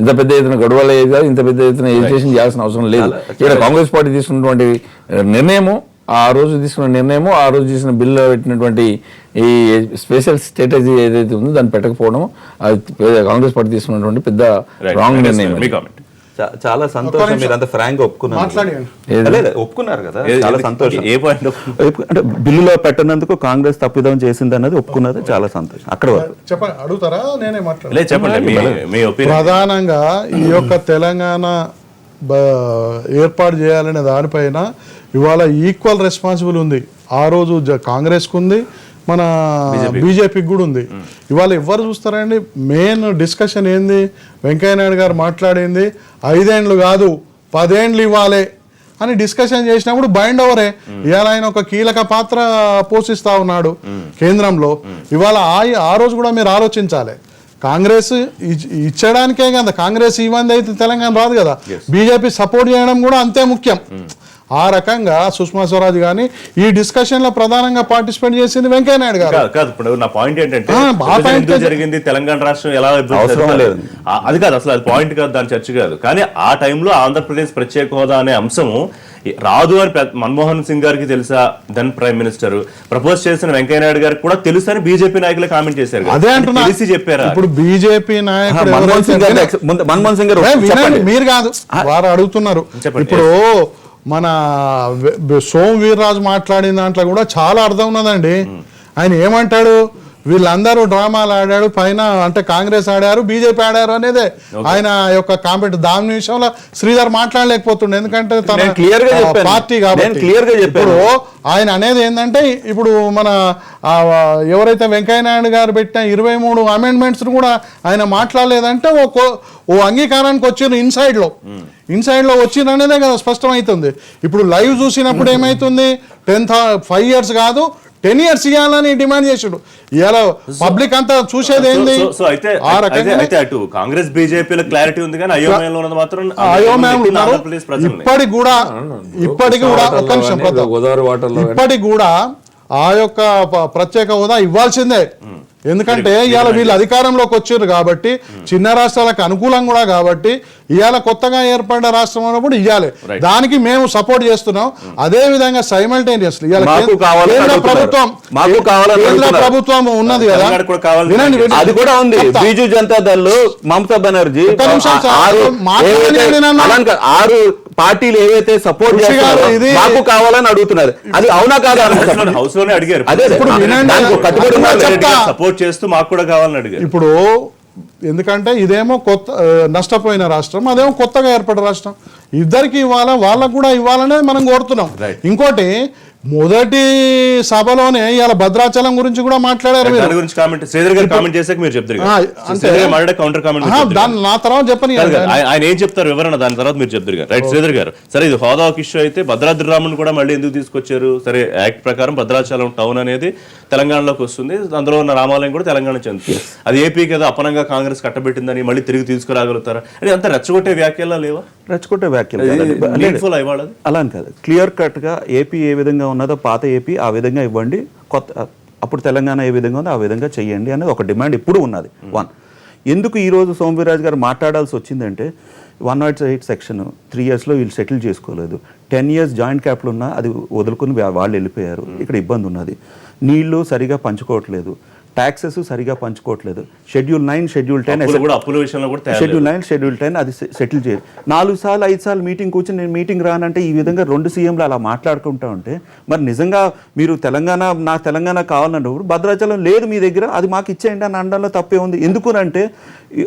ఇంత పెద్ద ఎత్తున గొడవలు అయ్యేది కాదు, ఇంత పెద్ద ఎత్తున ఎడ్యుకేషన్ చేయాల్సిన అవసరం లేదు. ఇక్కడ కాంగ్రెస్ పార్టీ తీసుకున్నటువంటి నిర్ణయము, ఆ రోజు తీసుకున్న నిర్ణయము, ఆ రోజు చేసిన బిల్లు పెట్టినటువంటి ఈ స్పెషల్ స్ట్రాటజీ ఏదైతే ఉందో దాన్ని పెట్టకపోవడం కాంగ్రెస్ పార్టీ తీసుకున్నటువంటి పెద్ద రాంగ్ నిర్ణయం. చాలా సంతోషం మీరు అంత ఫ్రాంక్ గా ఒప్పుకున్నారు కదా, చాలా సంతోషం. ఏ పాయింట్ అంటే బిల్లులో పెట్టినందుకు కాంగ్రెస్ తప్పిదం చేసింది అన్నది ఒప్పుకున్నది, చాలా సంతోషం. అక్కడ చెప్పండి, అడుగుతారా? నేనే మాట్లాడాలి. చెప్పండి. ప్రధానంగా ఈ యొక్క తెలంగాణ ఏర్పాటు చేయాలనే దానిపైన ఇవాళ ఈక్వల్ రెస్పాన్సిబుల్ ఉంది. ఆ రోజు కాంగ్రెస్కు ఉంది, మన బీజేపీకి కూడా ఉంది. ఇవాళ ఎవరు చూస్తారండి? మెయిన్ డిస్కషన్ ఏంది? వెంకయ్యనాయుడు గారు మాట్లాడింది 5 ఏళ్ళు కాదు 10 ఏళ్ళు ఇవ్వాలి అని డిస్కషన్ చేసినప్పుడు బైండ్ ఓవరే. ఇవాళ ఆయన ఒక కీలక పాత్ర పోషిస్తా ఉన్నాడు కేంద్రంలో. ఇవాళ ఆ రోజు కూడా మీరు ఆలోచించాలి. కాంగ్రెస్ ఇచ్చడానికే కదా, కాంగ్రెస్ ఇవ్వంది అయితే తెలంగాణ రాదు కదా. బీజేపీ సపోర్ట్ చేయడం కూడా అంతే ముఖ్యం. ఆ రకంగా సుష్మా స్వరాజ్ గాని ఈ డిస్కషన్ లో ప్రధానంగా పార్టిసిపేట్ చేసింది వెంకయ్యనాయుడు గారు. ఇప్పుడు నా పాయింట్ ఏంటంటే జరిగింది తెలంగాణ రాష్ట్రం ఎలా అది కాదు, అసలు అది పాయింట్ కాదు, దాని చర్చ కాదు. కానీ ఆ టైంలో ఆంధ్రప్రదేశ్ ప్రత్యేక హోదా అనే అంశము రాదు అని మన్మోహన్ సింగ్ గారికి తెలుసా? దెన్ ప్రైమ్ మినిస్టర్ ప్రపోజ్ చేసిన వెంకయ్యనాయుడు గారికి కూడా తెలుసు అని బీజేపీ నాయకులు కామెంట్ చేశారు. అదే అంటున్నా, తెలిసి చెప్పారా? ఇప్పుడు బీజేపీ నాయకులు మన్మోహన్ సింగ్ గారు మీరు కాదు, వారు అడుగుతున్నారు. ఇప్పుడు మన సోమ్ వీర్రాజు మాట్లాడిన దాంట్లో కూడా చాలా అర్థం ఉన్నదండి. ఆయన ఏమంటాడు? వీళ్ళందరూ డ్రామాలు ఆడాడు పైన, అంటే కాంగ్రెస్ ఆడారు, బీజేపీ ఆడారు అనేదే ఆయన యొక్క కామెంట్. దాని విషయంలో శ్రీధర్ మాట్లాడలేకపోతుండే, ఎందుకంటే తన పార్టీ కాబట్టి. ఇప్పుడు ఆయన అనేది ఏంటంటే, ఇప్పుడు మన ఎవరైతే వెంకయ్యనాయుడు గారు పెట్టిన 23 అమెండ్మెంట్స్ కూడా ఆయన మాట్లాడలేదంటే ఓ అంగీకారానికి వచ్చారు ఇన్సైడ్ లో వచ్చింది అనేదే కదా స్పష్టమవుతుంది. ఇప్పుడు లైవ్ చూసినప్పుడు ఏమైతుంది? 5 years కాదు 10 years ఇవ్వాలని డిమాండ్ చేసాడు. ఇలా పబ్లిక్ అంతా చూసేది ఏంది? అటు కాంగ్రెస్ బీజేపీలో క్లారిటీ ఉంది కానీ అయోమయంలో ఉన్నది మాత్రం ఇప్పటికి కూడా ఒక్క నిమిషం, ఇప్పటికి కూడా ఆ యొక్క ప్రత్యేక హోదా ఇవ్వాల్సిందే. ఎందుకంటే ఇవాళ వీళ్ళు అధికారంలోకి వచ్చారు కాబట్టి, చిన్న రాష్ట్రాలకు అనుకూలం కూడా కాబట్టి, ఇవాళ కొత్తగా ఏర్పడిన రాష్ట్రం అన్నప్పుడు ఇవ్వాలి. దానికి మేము సపోర్ట్ చేస్తున్నాం. అదే విధంగా సైమల్టేనియస్లీ కేంద్ర ప్రభుత్వం ఉన్నది కదా, అది కూడా ఉంది. బీజు జనతా దళ్, మమతా బెనర్జీ 6 పార్టీలు ఏవైతే సపోర్ట్ చేస్తున్నారో మాకు కావాలని అడుగుతున్నారు. అది అవునా కాదా? హౌస్ లోనే అడిగారు. చేస్తూ మాకు కూడా కావాలని అడిగారు. ఇప్పుడు ఎందుకంటే ఇదేమో నష్టపోయిన రాష్ట్రం, అదేమో కొత్తగా ఏర్పడిన రాష్ట్రం. ఇద్దరికి ఇవ్వాలా, వాళ్ళకు కూడా ఇవ్వాలనే మనం కోరుతున్నాం. ఇంకోటి మొదటి సభలోనే ఇవాళ భద్రాచలం గురించి కూడా మాట్లాడారు మీరు. దాని గురించి కామెంట్ శ్రీధర్ గారు కామెంట్ చేశాక మీరు చెప్తారు కదా. అంటే శ్రీధర్ గారు మాట్లాడే కౌంటర్ కామెంట్ దాని నా తర్వాత చెప్పని ఆయన ఏం చెప్తారు వివరణ, దాని తర్వాత మీరు చెప్తారు కదా. రైట్ శ్రీధర్ గారు, సరే ఇది హోదా ఒక ఇష్యూ అయితే భద్రాద్రి రామన్ కూడా మళ్ళీ ఎందుకు తీసుకొచ్చారు? సరే యాక్ట్ ప్రకారం భద్రాచలం టౌన్ అనేది తెలంగాణలోకి వస్తుంది, అందులో ఉన్న రామాలయం కూడా తెలంగాణ చెందుతుంది. అది ఏపీకి ఏదో అపనంగా కాంగ్రెస్ కట్టబెట్టిందని మళ్ళీ తిరిగి తీసుకురాగలుగుతారా? అంటే అంత రెచ్చగొట్టే వ్యాఖ్యలా లేవా? రెచ్చగొట్టే వ్యాఖ్యలు మీనింగ్ఫుల్ ఇవాళ అలా అని కాదు, క్లియర్ కట్గా ఏపీ ఏ విధంగా ఉన్నదో పాత ఏపీ ఆ విధంగా ఇవ్వండి, కొత్త అప్పుడు తెలంగాణ ఏ విధంగా ఉందో ఆ విధంగా చెయ్యండి అనేది ఒక డిమాండ్ ఇప్పుడు ఉన్నది. ఎందుకు ఈరోజు సోమవీర్రాజు గారు మాట్లాడాల్సి వచ్చిందంటే 108 సెక్షన్ 3 yearsలో వీళ్ళు సెటిల్ చేసుకోలేదు. 10 years జాయింట్ క్యాపిటల్ ఉన్నా అది వదులుకుని వాళ్ళు వెళ్ళిపోయారు. ఇక్కడ ఇబ్బంది ఉన్నది, నీళ్లు సరిగా పంచుకోవట్లేదు, ట్యాక్సెస్ సరిగా పంచుకోవట్లేదు, షెడ్యూల్ 9 షెడ్యూల్ 10 షెడ్యూల్ 9 షెడ్యూల్ 10 అది సెటిల్ చేయరు. 4 సార్లు 5 సార్లు మీటింగ్ కూర్చొని నేను మీటింగ్ రానంటే ఈ విధంగా 2 సీఎంలు అలా మాట్లాడుకుంటా ఉంటే మరి నిజంగా మీరు నాకు తెలంగాణ కావాలన్నప్పుడు భద్రాచలం లేదు మీ దగ్గర, అది మాకు ఇచ్చేయండి అని అనడంలో తప్పే ఉంది. ఎందుకునంటే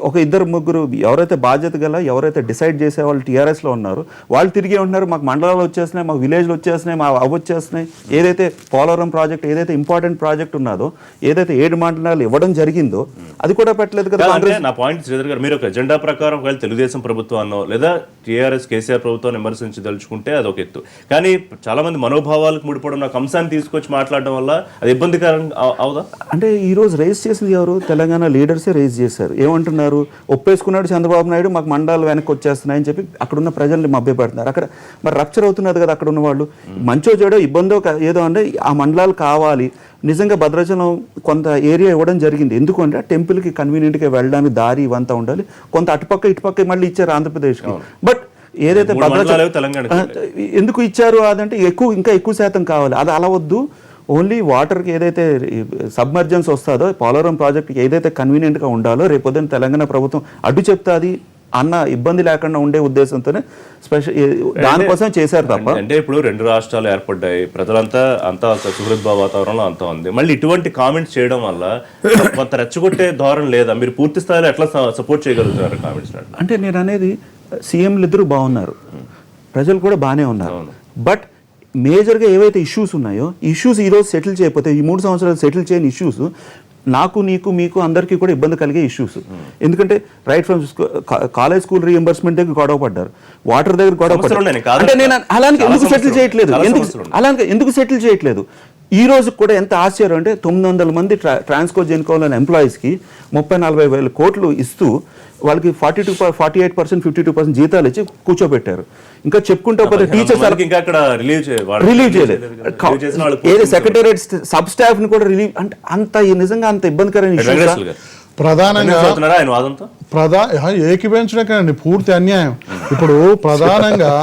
ఒక 2-3 ఎవరైతే బాధ్యత గల ఎవరైతే డిసైడ్ చేసే వాళ్ళు టీఆర్ఎస్లో ఉన్నారు వాళ్ళు తిరిగే ఉంటున్నారు, మాకు మండలాలు వచ్చేస్తున్నాయి, మాకు విలేజ్లు వచ్చేస్తున్నాయి, మా అవి వచ్చేస్తున్నాయి. ఏదైతే పోలవరం ప్రాజెక్ట్ ఏదైతే ఇంపార్టెంట్ ప్రాజెక్ట్ ఉన్నదో, ఏదైతే 7 మండలాలు ఇవ్వడం జరిగిందో అది కూడా పెట్టలేదు కదా. నా పాయింట్ శ్రీధర్ గారు, మీరు ఒక ఎజెండా ప్రకారం ఒకవేళ తెలుగుదేశం ప్రభుత్వాన్నో లేదా టీఆర్ఎస్ కేసీఆర్ ప్రభుత్వాన్ని విమర్శించదలుచుకుంటే అది ఒక ఎత్తు, కానీ చాలా మంది మనోభావాలకు ముడిపడిన ఒక అంశాన్ని తీసుకొచ్చి మాట్లాడడం వల్ల అది ఇబ్బందికరం అవుదా? అంటే ఈ రోజు రేస్ చేసింది ఎవరు? తెలంగాణ లీడర్సే రేస్ చేశారు. ఏమంటున్నారు? ఒప్పేసుకున్నాడు చంద్రబాబు నాయుడు, మాకు మండలాలు వెనక్కి వచ్చేస్తున్నాయని చెప్పి అక్కడున్న ప్రజల్ని మభ్యపెడుతున్నారు. అక్కడ మరి రప్చర్ అవుతున్నది కదా అక్కడ ఉన్న వాళ్ళు. మంచో చెడో ఇబ్బందో ఏదో అంటే ఆ మండలాలు కావాలి. నిజంగా భద్రాచలం కొంత ఏరియా ఇవ్వడం జరిగింది, ఎందుకంటే టెంపుల్కి కన్వీనియంట్గా వెళ్ళడానికి దారి ఇవంతా ఉండాలి. కొంత అటుపక్క ఇటుపక్క మళ్ళీ ఇచ్చారు ఆంధ్రప్రదేశ్కి. బట్ ఏదైతే భద్రాచలం ఎందుకు ఇచ్చారు అదంటే ఇంకా ఎక్కువ శాతం కావాలి, అది అలా వద్దు. ఓన్లీ వాటర్కి ఏదైతే సబ్మర్జెన్స్ వస్తుందో పోలవరం ప్రాజెక్ట్కి ఏదైతే కన్వీనియంట్గా ఉండాలో రేపొద్దున తెలంగాణ ప్రభుత్వం అడ్డు చెప్తాది అన్న ఇబ్బంది లేకుండా ఉండే ఉద్దేశంతోనే స్పెషల్ దానికోసం చేశారు తప్ప. అంటే ఇప్పుడు 2 రాష్ట్రాలు ఏర్పడ్డాయి, ప్రజలంతా అంతా సుహృద్భావ వాతావరణంలో అంతా ఉంది, మళ్ళీ ఇటువంటి కామెంట్స్ చేయడం వల్ల కొంత రెచ్చగొట్టే ధోరణి లేదా? మీరు పూర్తి స్థాయిలో ఎట్లా సపోర్ట్ చేయగలుగుతారు కామెంట్స్? అంటే నేను అనేది సీఎంలు ఇద్దరు బాగున్నారు, ప్రజలు కూడా బాగానే ఉన్నారు. బట్ మేజర్గా ఏవైతే ఇష్యూస్ ఉన్నాయో ఇష్యూస్ ఈరోజు సెటిల్ చేయకపోతే, ఈ 3 సంవత్సరాలు సెటిల్ చేయని ఇష్యూస్ నాకు నీకు మీకు అందరికీ కూడా ఇబ్బంది కలిగే ఇష్యూస్. ఎందుకంటే right from college school reimbursement దగ్గర గొడవ పడ్డారు, వాటర్ దగ్గర గొడవ పడ్డారు. అంటే నేను అలాగే ఎందుకు సెటిల్ చేయట్లేదు, అలాగే ఎందుకు సెటిల్ చేయట్లేదు? ఈ రోజు కూడా ఎంత ఆశ్చర్యం అంటే 900 మంది ట్రాన్స్కో జెన్కోలోని ఎంప్లాయీస్కి 30-40 వేల కోట్లు ఇస్తూ వాళ్ళకి 48% 52% జీతాలు ఇచ్చి కూర్చోబెట్టారు. ఇంకా చెప్పుకుంటూ పోతే టీచర్స్ రిలీవ్ చేయలేదు, ఏదో సెక్రటేరియట్ సబ్ స్టాఫ్ ని కూడా రిలీవ్. అంటే అంత నిజంగా అంత ఇబ్బందికరమైన ప్రధానంగా ఏకీభవించడం పూర్తి అన్యాయం. ఇప్పుడు ప్రధానంగా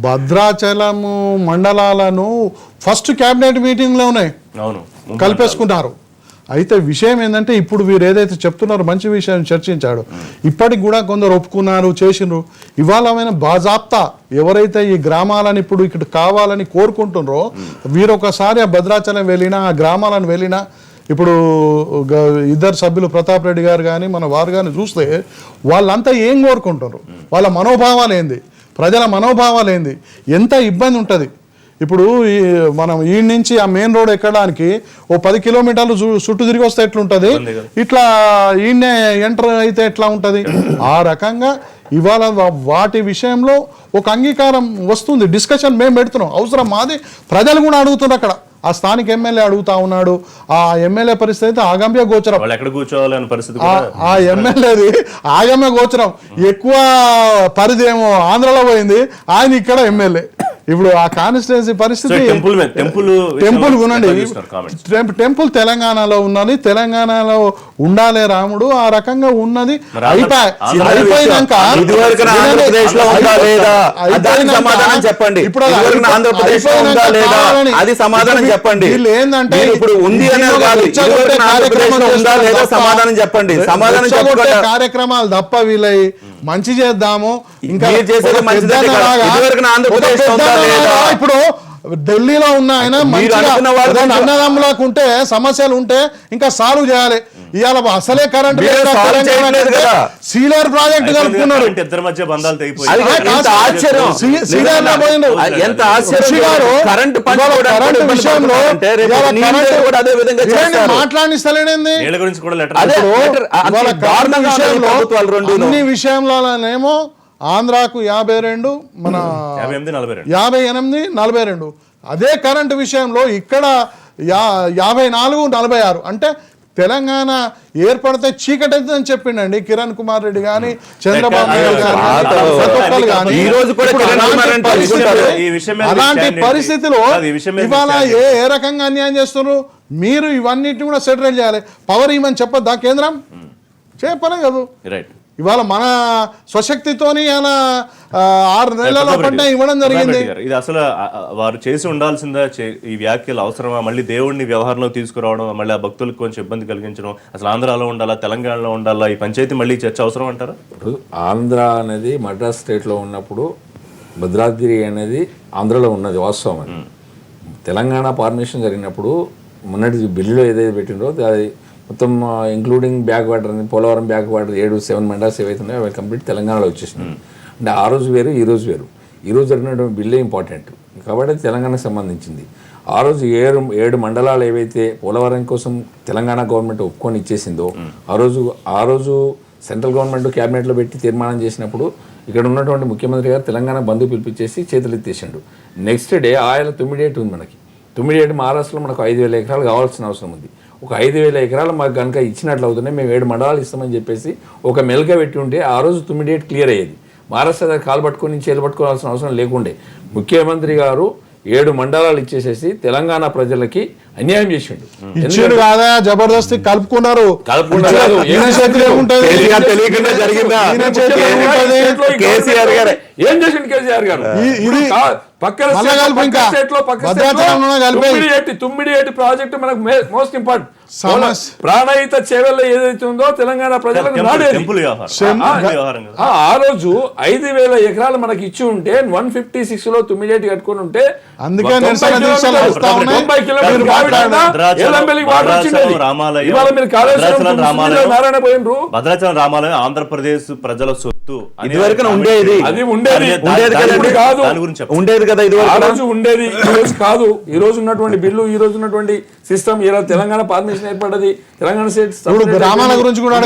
భద్రాచలము మండలాలను ఫస్ట్ క్యాబినెట్ మీటింగ్లో ఉన్నాయి కలిపేసుకున్నారు. అయితే విషయం ఏంటంటే ఇప్పుడు వీరు ఏదైతే చెప్తున్నారో మంచి విషయం చర్చించాడు, ఇప్పటికి కూడా కొందరు ఒప్పుకున్నారు చేసిండ్రు. ఇవాళ బాజాప్తా ఎవరైతే ఈ గ్రామాలను ఇప్పుడు ఇక్కడ కావాలని కోరుకుంటున్నారో వీరు ఒకసారి ఆ భద్రాచలం వెళ్ళినా ఆ గ్రామాలను వెళ్ళినా, ఇప్పుడు 2 సభ్యులు ప్రతాప్ రెడ్డి గారు కానీ మన వారు కానీ చూస్తే వాళ్ళంతా ఏం కోరుకుంటున్నారు, వాళ్ళ మనోభావాలు ఏంది, ప్రజల మనోభావాలు ఏంది, ఎంత ఇబ్బంది ఉంటుంది. ఇప్పుడు మనం ఈ నుంచి ఆ మెయిన్ రోడ్ ఎక్కడానికి ఓ 10 కిలోమీటర్లు చుట్టూ తిరిగి వస్తే ఎట్లుంటుంది, ఇట్లా ఈయన్నే ఎంటర్ అయితే ఎట్లా ఉంటుంది. ఆ రకంగా ఇవాళ వాటి విషయంలో ఒక అంగీకారం వస్తుంది, డిస్కషన్ మేము పెడుతున్నాం, అవసరం మాది. ప్రజలు కూడా అడుగుతున్నారు, అక్కడ ఆ స్థానిక ఎమ్మెల్యే అడుగుతా ఉన్నాడు. ఆ ఎమ్మెల్యే పరిస్థితి ఆగమ్య గోచరం, ఆ ఎమ్మెల్యేది ఆగమ్య గోచరం. ఎక్కువ పరిధేమో ఆంధ్రలో పోయింది, ఆయన ఇక్కడ ఎమ్మెల్యే. ఇప్పుడు ఆ కాన్స్టిట్యున్సీ పరిస్థితి టెంపుల్ కొనండి, టెంపుల్ తెలంగాణలో ఉన్నది, తెలంగాణలో ఉండాలే రాముడు, ఆ రకంగా ఉన్నది. అయిపోయినాక వీళ్ళు ఏంటంటే కార్యక్రమాలు తప్ప వీళ్ళవి మంచి చేద్దాము ఇంకా ఇప్పుడు ఢిల్లీలో ఉన్న ఆయన అన్నదమ్ములకు ఉంటే సమస్యలు ఉంటే ఇంకా సాల్వ్ చేయాలి. ఇవాళ అసలే కరెంట్ మీరే solve చేయట్లేదు కదా. సీలర్ ప్రాజెక్ట్ కలుపుకున్నారు. అంటే ఇద్దరి మధ్య బంధాలు తెగిపోయి అది ఎంత ఆశ్చర్యం. సీలర్లో పోయిండు. ఎంత ఆశ్చర్యం. ఋషి గారు కరెంటు కరెంటు విషయంలో ఇవాళ కరెంటు కూడా అదే విధంగా చేస్తారు. మాట్లాడిస్తలేండి. నీళ్ళ గురించి కూడా లెటర్ అదే ఇప్పుడు అంత ఇవాళ దారుణంగా కరెంటు ఉన్నాయి ప్రభుత్వాలు విషయంలో రెండును. అన్ని విషయంలోనేమో ఆంధ్రాకు 52, మన 58-42 58, 42. అదే కరెంటు విషయంలో ఇక్కడ 54, 46. అంటే తెలంగాణ ఏర్పడితే చీకటి అవుతుందని చెప్పిండండి కిరణ్ కుమార్ రెడ్డి కానీ, చంద్రబాబు నాయుడు కానీ. ఈ రోజు కూడా కిరణ్ కుమార్ అంటే ఈ విషయం మీద అలాంటి స్టాండ్ పరిస్థితిలో అది ఈ విషయం మీద ఇవాళ స్టాండ్ ఏ రకంగా అన్యాయం చేస్తున్నారు మీరు? ఇవన్నిటిని కూడా సెటిల్ చేయాలి. పవర్ ఇవ్వమని చెప్పొద్దా కేంద్రం? చెప్పలే కదా. రైట్. ఇవాళ మన స్వశక్తితోని అలా 6 నెలల పంట ఇవ్వడం జరిగింది. ఇది అసలు వారు చేసి ఉండాల్సిందా? ఈ వ్యాఖ్యలు అవసరమా? మళ్ళీ దేవుడిని వ్యవహారంలో తీసుకురావడం, మళ్ళీ ఆ భక్తులకు కొంచెం ఇబ్బంది కలిగించడం, అసలు ఆంధ్రాలో ఉండాలా, తెలంగాణలో ఉండాలా, ఈ పంచాయతీ మళ్ళీ చర్చ అవసరం అంటారా? ఇప్పుడు ఆంధ్ర అనేది మద్రాస్ స్టేట్లో ఉన్నప్పుడు భద్రాద్రి అనేది ఆంధ్రలో ఉన్నది వాస్తవం. అది తెలంగాణ ఫార్మేషన్ జరిగినప్పుడు మొన్నటి బిల్లులో ఏదైతే పెట్టిందో అది మొత్తం ఇంక్లూడింగ్ బ్యాక్ వాటర్ అని పోలవరం బ్యాక్ వాటర్ 7 మండలాస్ ఏవైతే ఉన్నాయో అవి కంప్లీట్ తెలంగాణలో వచ్చేసినాయి. అంటే ఆ రోజు వేరు, ఈ రోజు వేరు. ఈ రోజు జరిగినటువంటి బిల్లే ఇంపార్టెంట్ కాబట్టి అది తెలంగాణకు సంబంధించింది. ఆ రోజు 7 మండలాలు ఏవైతే పోలవరం కోసం తెలంగాణ గవర్నమెంట్ ఒప్పుకొని ఇచ్చేసిందో ఆ రోజు సెంట్రల్ గవర్నమెంట్ క్యాబినెట్లో పెట్టి తీర్మానం చేసినప్పుడు ఇక్కడ ఉన్నటువంటి ముఖ్యమంత్రి గారు తెలంగాణ బంధు పిలిపించేసి చేతులు ఎత్తేసిండు. నెక్స్ట్ డే ఆయన 9 డేట్ ఉంది. మనకి 9 డేట్ మహారాష్ట్రలో మనకు 5,000 ఎకరాలు కావాల్సిన అవసరం ఉంది. ఒక 5,000 ఎకరాలు మాకు కనుక ఇచ్చినట్లు అవుతున్నాయి, మేము 7 మండలాలు ఇస్తామని చెప్పేసి ఒక మెల్గా పెట్టి ఉంటే ఆ రోజు 9 డేట్ క్లియర్ అయ్యేది. మహారాష్ట్ర దగ్గర కాలు పట్టుకొని చేలు పట్టుకోవాల్సిన అవసరం లేకుండే. ముఖ్యమంత్రి గారు 7 మండలాలు ఇచ్చేసేసి తెలంగాణ ప్రజలకి అన్యాయం చేసిండు. ఇచ్చిండు కాదా, జబర్దస్తి కలుపుకున్నారు. కేసీఆర్ గారు ఏం చేసిండు? కేసీఆర్ గారు ఇది పక్కన మళ్ళా కలుపు ఇంకా. భద్రాచలంలోనే కలిపేయి. 9 ప్రాజెక్టు మనకు మోస్ట్ ఇంపార్టెంట్. సమస్య ప్రాణహిత చేవెళ్ళ ఏదైతే ఉందో తెలంగాణ ప్రజలకు నాడేది. టెంపుల్ వ్యవహారం కదా. ఆ రోజు 5,000 ఎకరాలు మనకి ఇచ్చి ఉంటే 156 లో 9 డేట్ కట్టుకుని ఉంటే అందుకే నిరసన దీక్షలు వస్తా ఉన్నాయి. 90 కిలోమీటర్లు నారాయణ పోయినరు. భద్రాచలం రామాలయం ఆంధ్రప్రదేశ్ ప్రజల సొత్తు. ఇదివరకు ఉండేది. అది ఉండేది కాదు, దాని గురించి చెప్పండి. ఉండేది కదా ఇది ఆ రోజు ఉండేది, ఈ రోజు కాదు. ఈ రోజు ఉన్నటువంటి బిల్లు, ఈ రోజు ఉన్నటువంటి సిస్టమ్, ఈ రోజు తెలంగాణ ఫార్మేషన్ ఏర్పడ్డది. తెలంగాణ స్టేట్ గ్రామాల గురించి కూడా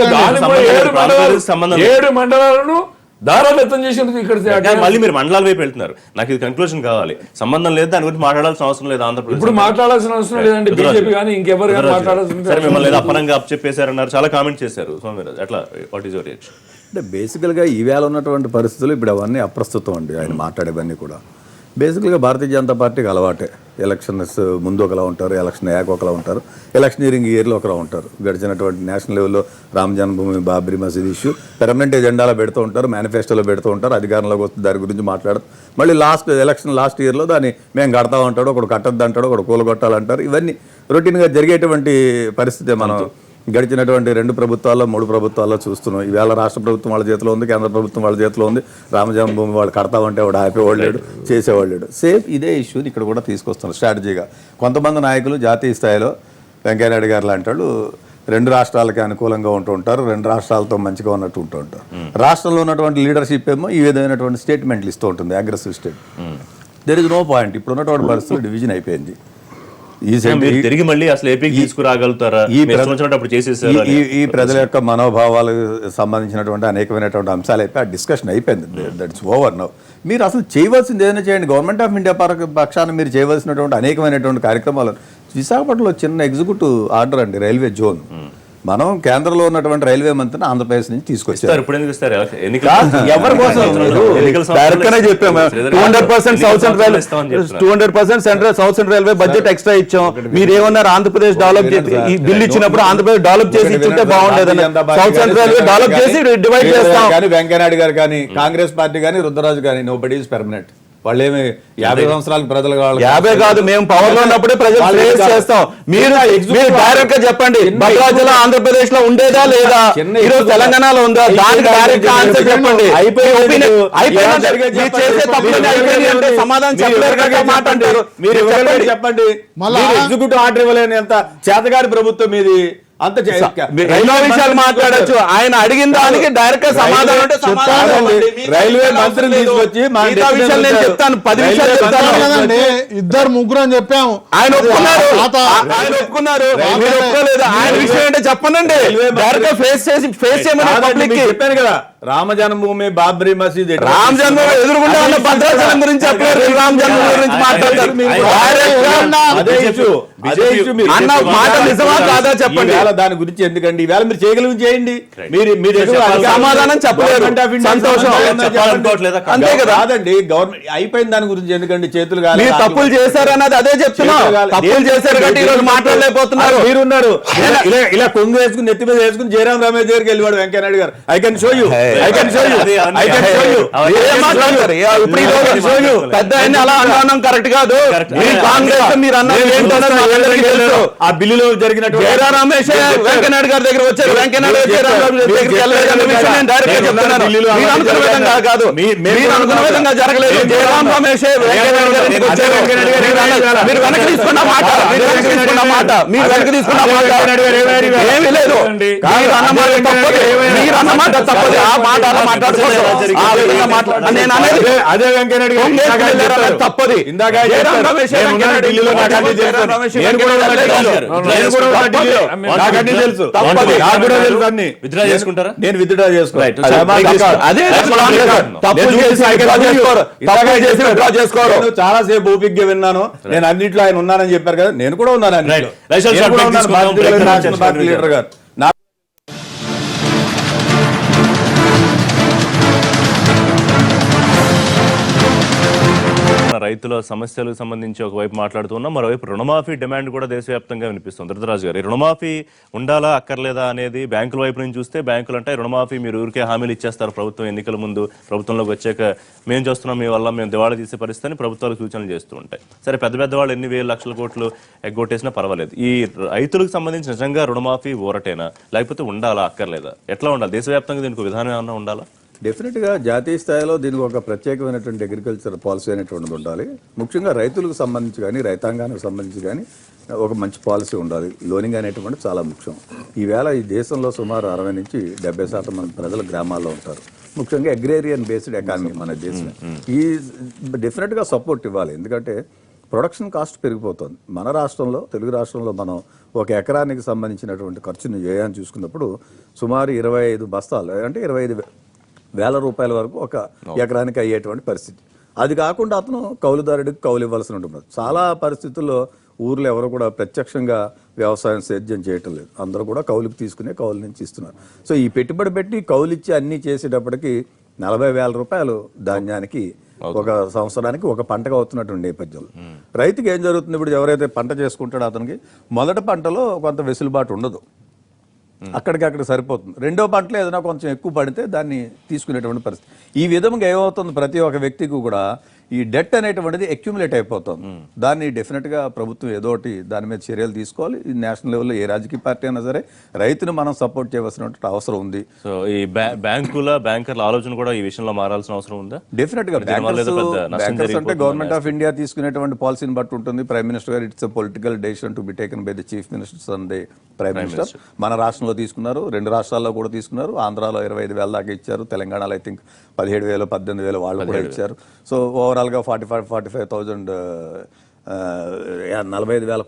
సంబంధం 7 మండలాలను దారాదత్తం చేసేందుకు ఇక్కడ మళ్ళీ మీరు మండలాల వైపు వెళ్తున్నారు. నాకు ఇది కన్క్లూజన్ కావాలి. సంబంధం లేదు, దాని గురించి మాట్లాడాల్సిన అవసరం లేదు. ఆంధ్రప్రదేశ్ ఇప్పుడు మాట్లాడాల్సిన అవసరం లేదండి. బీజేపీ కానీ ఇంకెవరు కానీ మాట్లాడాల్సిన మిమ్మల్ని ఏదో అపరంగా చెప్పేశారన్నారు, చాలా కామెంట్ చేశారు. స్వామిరాజ్, ఎట్లా, వాట్ ఈస్ యువర్ రియాక్షన్? అంటే బేసికల్గా ఈవేళ ఉన్నటువంటి పరిస్థితులు ఇప్పుడు అవన్నీ అప్రస్తుతం అండి. ఆయన మాట్లాడేవన్నీ కూడా బేసికల్గా భారతీయ జనతా పార్టీకి అలవాటే. ఎలక్షన్స్ ముందు ఒకలా ఉంటారు, ఎలక్షన్ అయ్యాక ఒకలా ఉంటారు, ఎలక్షనీరింగ్ ఇయర్లో ఒకలా ఉంటారు. గడిచినటువంటి నేషనల్ లెవెల్లో రామ జన్మభూమి, బాబ్రీ మసీద్ ఇష్యూ పెర్మనెంట్ ఎజెండాలో పెడుతూ ఉంటారు, మేనిఫెస్టోలో పెడుతూ ఉంటారు. అధికారంలోకి వస్తే దాని గురించి మాట్లాడదు. మళ్ళీ లాస్ట్ ఇయర్లో దాన్ని మేము కడతా ఉంటాడు, ఒకడు కట్టద్దు అంటాడు, ఒకడు కూలగొట్టాలంటారు. ఇవన్నీ రొటీన్గా జరిగేటువంటి పరిస్థితి మనం గడిచినటువంటి 2 ప్రభుత్వాల్లో 3 ప్రభుత్వాల్లో చూస్తున్నాం. ఈవేళ రాష్ట్ర ప్రభుత్వం వాళ్ళ చేతిలో ఉంది, కేంద్ర ప్రభుత్వం వాళ్ళ చేతిలో ఉంది. రామజన్మభూమి వాళ్ళు కడతామంటే వాడు ఆపేవాళ్ళు లేడు, చేసేవాళ్ళు లేడు. సేమ్ ఇదే ఇష్యూని ఇక్కడ కూడా తీసుకొస్తున్నారు స్ట్రాటజీగా. కొంతమంది నాయకులు జాతీయ స్థాయిలో వెంకయ్యనాయుడు గారు లాంటి వాళ్ళు 2 రాష్ట్రాలకి అనుకూలంగా ఉంటూ ఉంటారు, 2 రాష్ట్రాలతో మంచిగా ఉన్నట్టు ఉంటూ ఉంటారు. రాష్ట్రంలో ఉన్నటువంటి లీడర్షిప్ ఏమో ఈ విధమైనటువంటి స్టేట్మెంట్లు ఇస్తూ ఉంటుంది, aggressive state. There is no point. ఇప్పుడు ఉన్నటువంటి పరిస్థితులు డివిజన్ అయిపోయింది. తిరిగి మళ్ళీ అసలు ఏపీకి తీసుకురాగలుగుతారా? ఈ ప్రజల యొక్క మనోభావాలకు సంబంధించినటువంటి అనేకమైనటువంటి అంశాలు అయిపోయి ఆ డిస్కషన్ అయిపోయింది. That's over now. మీరు అసలు చేయవలసింది ఏదైనా చేయండి. గవర్నమెంట్ ఆఫ్ ఇండియా పక్షాన మీరు చేయవలసినటువంటి అనేకమైనటువంటి కార్యక్రమాలు. విశాఖపట్నంలో చిన్న ఎగ్జిక్యూటివ్ ఆర్డర్ అండి, రైల్వే జోన్. మనం కేంద్రంలో ఉన్నటువంటి రైల్వే మంత్రిని ఆంధ్రప్రదేశ్ నుంచి తీసుకొచ్చారు. ఎవరి కోసం? డైరెక్ట్గానే చెప్పాము 200% south central railway budget extra ఇచ్చాం. మీరు ఏమన్నారు? ఆంధ్రప్రదేశ్ డెవలప్ చేసి ఈ బిల్లు ఇచ్చినప్పుడు ఆంధ్రప్రదేశ్ డెవలప్ చేసి ఇచ్చుంటే బాగుండేదని. సౌత్ సెంట్రల్ రైల్వే డెవలప్ చేసి డివైడ్ చేస్తాం. కానీ వెంకయ్యనాయుడు గారు కానీ, కాంగ్రెస్ పార్టీ కానీ, రుద్రరాజు కానీ, నోబడీ ఈజ్ పర్మనెంట్. వాళ్ళేమి 50 సంవత్సరాలకు ప్రజలు కావాలి. 50 కాదు, మేము పవర్ లో ఉన్నప్పుడే ప్రజలు చేస్తాం. మీరు డైరెక్ట్ గా చెప్పండి, భద్రాచలం ఆంధ్రప్రదేశ్ లో ఉండేదా లేదా, ఈరోజు తెలంగాణలో ఉందా? దానికి డైరెక్ట్ ఆన్సర్ చెప్పండి. సమాధానం చెప్పలేరు మాట అంటారు. మీరు చెప్పండి. మళ్ళీ ఎగ్జిక్యూటివ్ ఆర్డర్ ఇవ్వలేని ఎంత చేతగాడి ప్రభుత్వం ఇది. అంత ఎన్నో విషయాలు మాట్లాడొచ్చు. ఆయన అడిగిన దానికి డైరెక్ట్ గా సమాధానం అంటే సమాధానం ఇవ్వండి. రైల్వే మంత్రిని తీసుకొచ్చి మిగతా విషయాలు నేను చెప్తాను, 10 విషయాలు చెప్తాను. కదండి, ఇద్దరు ముగ్గురు అని చెప్పాము. ఆయన ఒప్పుకున్నారు, తాత- ఆయన ఒప్పుకున్నారు, మీరు ఒప్పుకోలేదు. ఆయన విషయం అంటే చెప్పనండి, డైరెక్ట్ గా ఫేస్ చేయమని పబ్లిక్ కి చెప్పాను కదా, రామ జన్మభూమి బాబ్రీ మసీద్ రామ్ జన్మ ఎదురుకుండా ఉన్న భద్రాచలం గురించి చెప్పలేరు, రామ్ జన్మ గురించి మాట్లాడతారు. అదే ఇష్యూ అన్న మాట నిజమా కాదా చెప్పండి. దాని గురించి ఎందుకండి, ఈవేళ మీరు చేయగలిగి చేయండి. మీరు సమాధానం చెప్పలేరు, సంతోషం. అంతే కదా. కాదండి, గవర్నమెంట్ అయిపోయిన దాని గురించి ఎందుకండి చేతులు మీరు తప్పులు చేశారన్నది అదే చెప్తున్నా. తప్పులు చేశారు కాబట్టి ఈ రోజు మాట్లాడలేకపోతున్నారు. మీరున్నారు ఇలా కొంగు వేసుకుని నెత్తి మీద వేసుకుని జయరాం రమేష్ దగ్గరికి వెళ్ళివాడు వెంకయ్యనాయుడు గారు. I can show you, I can show you, I can show you. ఇప్పుడు ఈ రోజు పెద్ద ఆయన అలా అన్నాం కరెక్ట్ కాదు. మీ కాంగ్రెస్ మీరు అన్నది ఏంటో అందరికీ తెలుసు. ఆ బిల్లులో జరిగినటువంటి జయరాం రమేష్ వెంకయ్యనాయుడు గారి దగ్గర వచ్చారు, వెంకయ్యనాయుడు జయరాం రమేష్ దగ్గరికి వెళ్ళలేదన్న విషయం నేను డైరెక్ట్ గా చెప్తున్నాను. మీరు అనుకున్న విధంగా కాదు, మీరు అనుకున్న విధంగా జరగలేదు. జయరాం రమేష్ వెంకయ్యనాయుడు గారి దగ్గరికి వచ్చారు. మీరు వెనక్కి తీసుకున్న మాట, మీరు వెనక్కి తీసుకున్న మాట, మీరు వెనక్కి తీసుకున్న మాట ఏమీ లేదు. మీరు అన్నమాట తప్పదు, మీరు అన్నమాట తప్పదు. ఆ మాట అలా మాట్లాడుకోవచ్చు, ఆ విధంగా మాట్లాడ నేను అనేది అదే వెంకయ్యనాయుడు గారు తప్పది. ఇందాక జయరాం రమేష్ ఢిల్లీలో నాకు అన్ని తెలుసు. నేను కూడా ఉన్నా ఢిల్లీలో. నాకు అన్ని తెలుసు. తప్పది. నాకు కూడా తెలుసు అన్ని. విత్డ్రా చేసుకుంటారా? నేను విత్డ్రా చేసుకోవాలి. అదే తప్పులు చేసి withdraw చేసుకోరు. నేను చాలా సేపు ఓపికగా విన్నాను. నేను అన్నింటిలో ఆయన ఉన్నానని చెప్పారు కదా, నేను కూడా ఉన్నాను అన్నింటిలో. Right. నేను కూడా ఉన్నాను. తీసుకుందాం. భారతీయ Break నేషనల్ పార్టీ లీడర్ గారు. రైతుల సమస్యలకు సంబంధించి ఒకవైపు మాట్లాడుతున్నాం, మరోవైపు రుణమాఫీ డిమాండ్ కూడా దేశవ్యాప్తంగా వినిపిస్తుంది. ధృతరాజు గారు, ఈ రుణమాఫీ ఉండాలా అక్కర్లేదా అనేది బ్యాంకుల వైపు నుంచి చూస్తే బ్యాంకులు అంటే రుణమాఫీ మీరు ఊరికే హామీలు ఇచ్చేస్తారు ప్రభుత్వం ఎన్నికల ముందు, ప్రభుత్వంలోకి వచ్చాక మేము చేస్తున్నాం మీ వల్ల మేము దివాళా తీసే పరిస్థితిని ప్రభుత్వాలు సూచనలు చేస్తూ ఉంటాయి. సరే పెద్ద పెద్ద వాళ్ళు ఎన్ని వేల లక్షల కోట్లు ఎగ్గొట్టేసినా పర్వాలేదు. ఈ రైతులకు సంబంధించి నిజంగా రుణమాఫీ ఊరటేనా, లేకపోతే ఉండాలా అక్కర్లేదా, ఎట్లా ఉండాలి? దేశవ్యాప్తంగా దీనికి విధానం ఏమన్నా ఉండాలా? డెఫినెట్గా జాతీయ స్థాయిలో దీనికి ఒక ప్రత్యేకమైనటువంటి అగ్రికల్చర్ పాలసీ అనేటువంటిది ఉండాలి. ముఖ్యంగా రైతులకు సంబంధించి కానీ రైతాంగానికి సంబంధించి కానీ ఒక మంచి పాలసీ ఉండాలి. లోనింగ్ అనేటువంటి చాలా ముఖ్యం. ఈవేళ ఈ దేశంలో సుమారు 60 నుంచి 70% మంది ప్రజలు గ్రామాల్లో ఉంటారు. ముఖ్యంగా అగ్రేరియన్ బేస్డ్ ఎకానమీ మన దేశం. ఈ డెఫినెట్గా సపోర్ట్ ఇవ్వాలి. ఎందుకంటే ప్రొడక్షన్ కాస్ట్ పెరిగిపోతుంది. మన రాష్ట్రంలో, తెలుగు రాష్ట్రంలో మనం ఒక ఎకరానికి సంబంధించినటువంటి ఖర్చును వ్యయాన్ని చూసుకున్నప్పుడు సుమారు 25 బస్తాలు అంటే 25,000 రూపాయల వరకు ఒక ఎకరానికి అయ్యేటువంటి పరిస్థితి. అది కాకుండా అతను కౌలుదారుడికి కౌలు ఇవ్వాల్సి ఉంటుంది. చాలా పరిస్థితుల్లో ఊర్లో ఎవరు కూడా ప్రత్యక్షంగా వ్యవసాయం సేద్యం చేయటం లేదు. అందరూ కూడా కౌలుకి తీసుకునే కౌలు నుంచి ఇస్తున్నారు. సో ఈ పెట్టుబడి పెట్టి కౌలు ఇచ్చి అన్నీ చేసేటప్పటికి 40,000 రూపాయలు ధాన్యానికి ఒక సంవత్సరానికి ఒక పంటగా అవుతున్నటువంటి నేపథ్యంలో రైతుకి ఏం జరుగుతుంది? ఇప్పుడు ఎవరైతే పంట చేసుకుంటాడో అతనికి మొదటి పంటలో కొంత వెసులుబాటు ఉండదు, అక్కడికి సరిపోతుంది. రెండో పంటలో ఏదైనా కొంచెం ఎక్కువ పడితే దాన్ని తీసుకునేటువంటి పరిస్థితి. ఈ విధంగా ఏమవుతుంది? ప్రతి ఒక్క వ్యక్తికి కూడా ఈ డెట్ అనేటువంటిది అక్యుములేట్ అయిపోతుంది. దాన్ని డెఫినెట్గా ప్రభుత్వం ఏదోటి దాని మీద చర్యలు తీసుకోవాలి. ఈ నేషనల్ లెవెల్లో ఏ రాజకీయ పార్టీ అయినా సరే రైతును మనం సపోర్ట్ చేయవలసినటువంటి అవసరం ఉంది. సో ఈ బ్యాంకర్ల ఆలోచన కూడా ఈ విషయంలో మారాల్సిన అవసరం ఉందా? డెఫినెట్గా బ్యాంకర్స్ అంటే గవర్నమెంట్ ఆఫ్ ఇండియా తీసుకునేటువంటి పాలసీని బట్టి ఉంటుంది. ప్రైమ్ మినిస్టర్ గారు it's political decision to be taken by the chief ministers and the prime minister. మన రాష్ట్రంలో తీసుకున్నారు, 2 రాష్ట్రాల్లో కూడా తీసుకున్నారు. ఆంధ్రాలో 25,000 దాకా ఇచ్చారు, తెలంగాణలో ఐ థింక్ 17,000 18,000 వాళ్ళు కూడా ఇచ్చారు. సో ఓవరాల్గా 45,000 45,000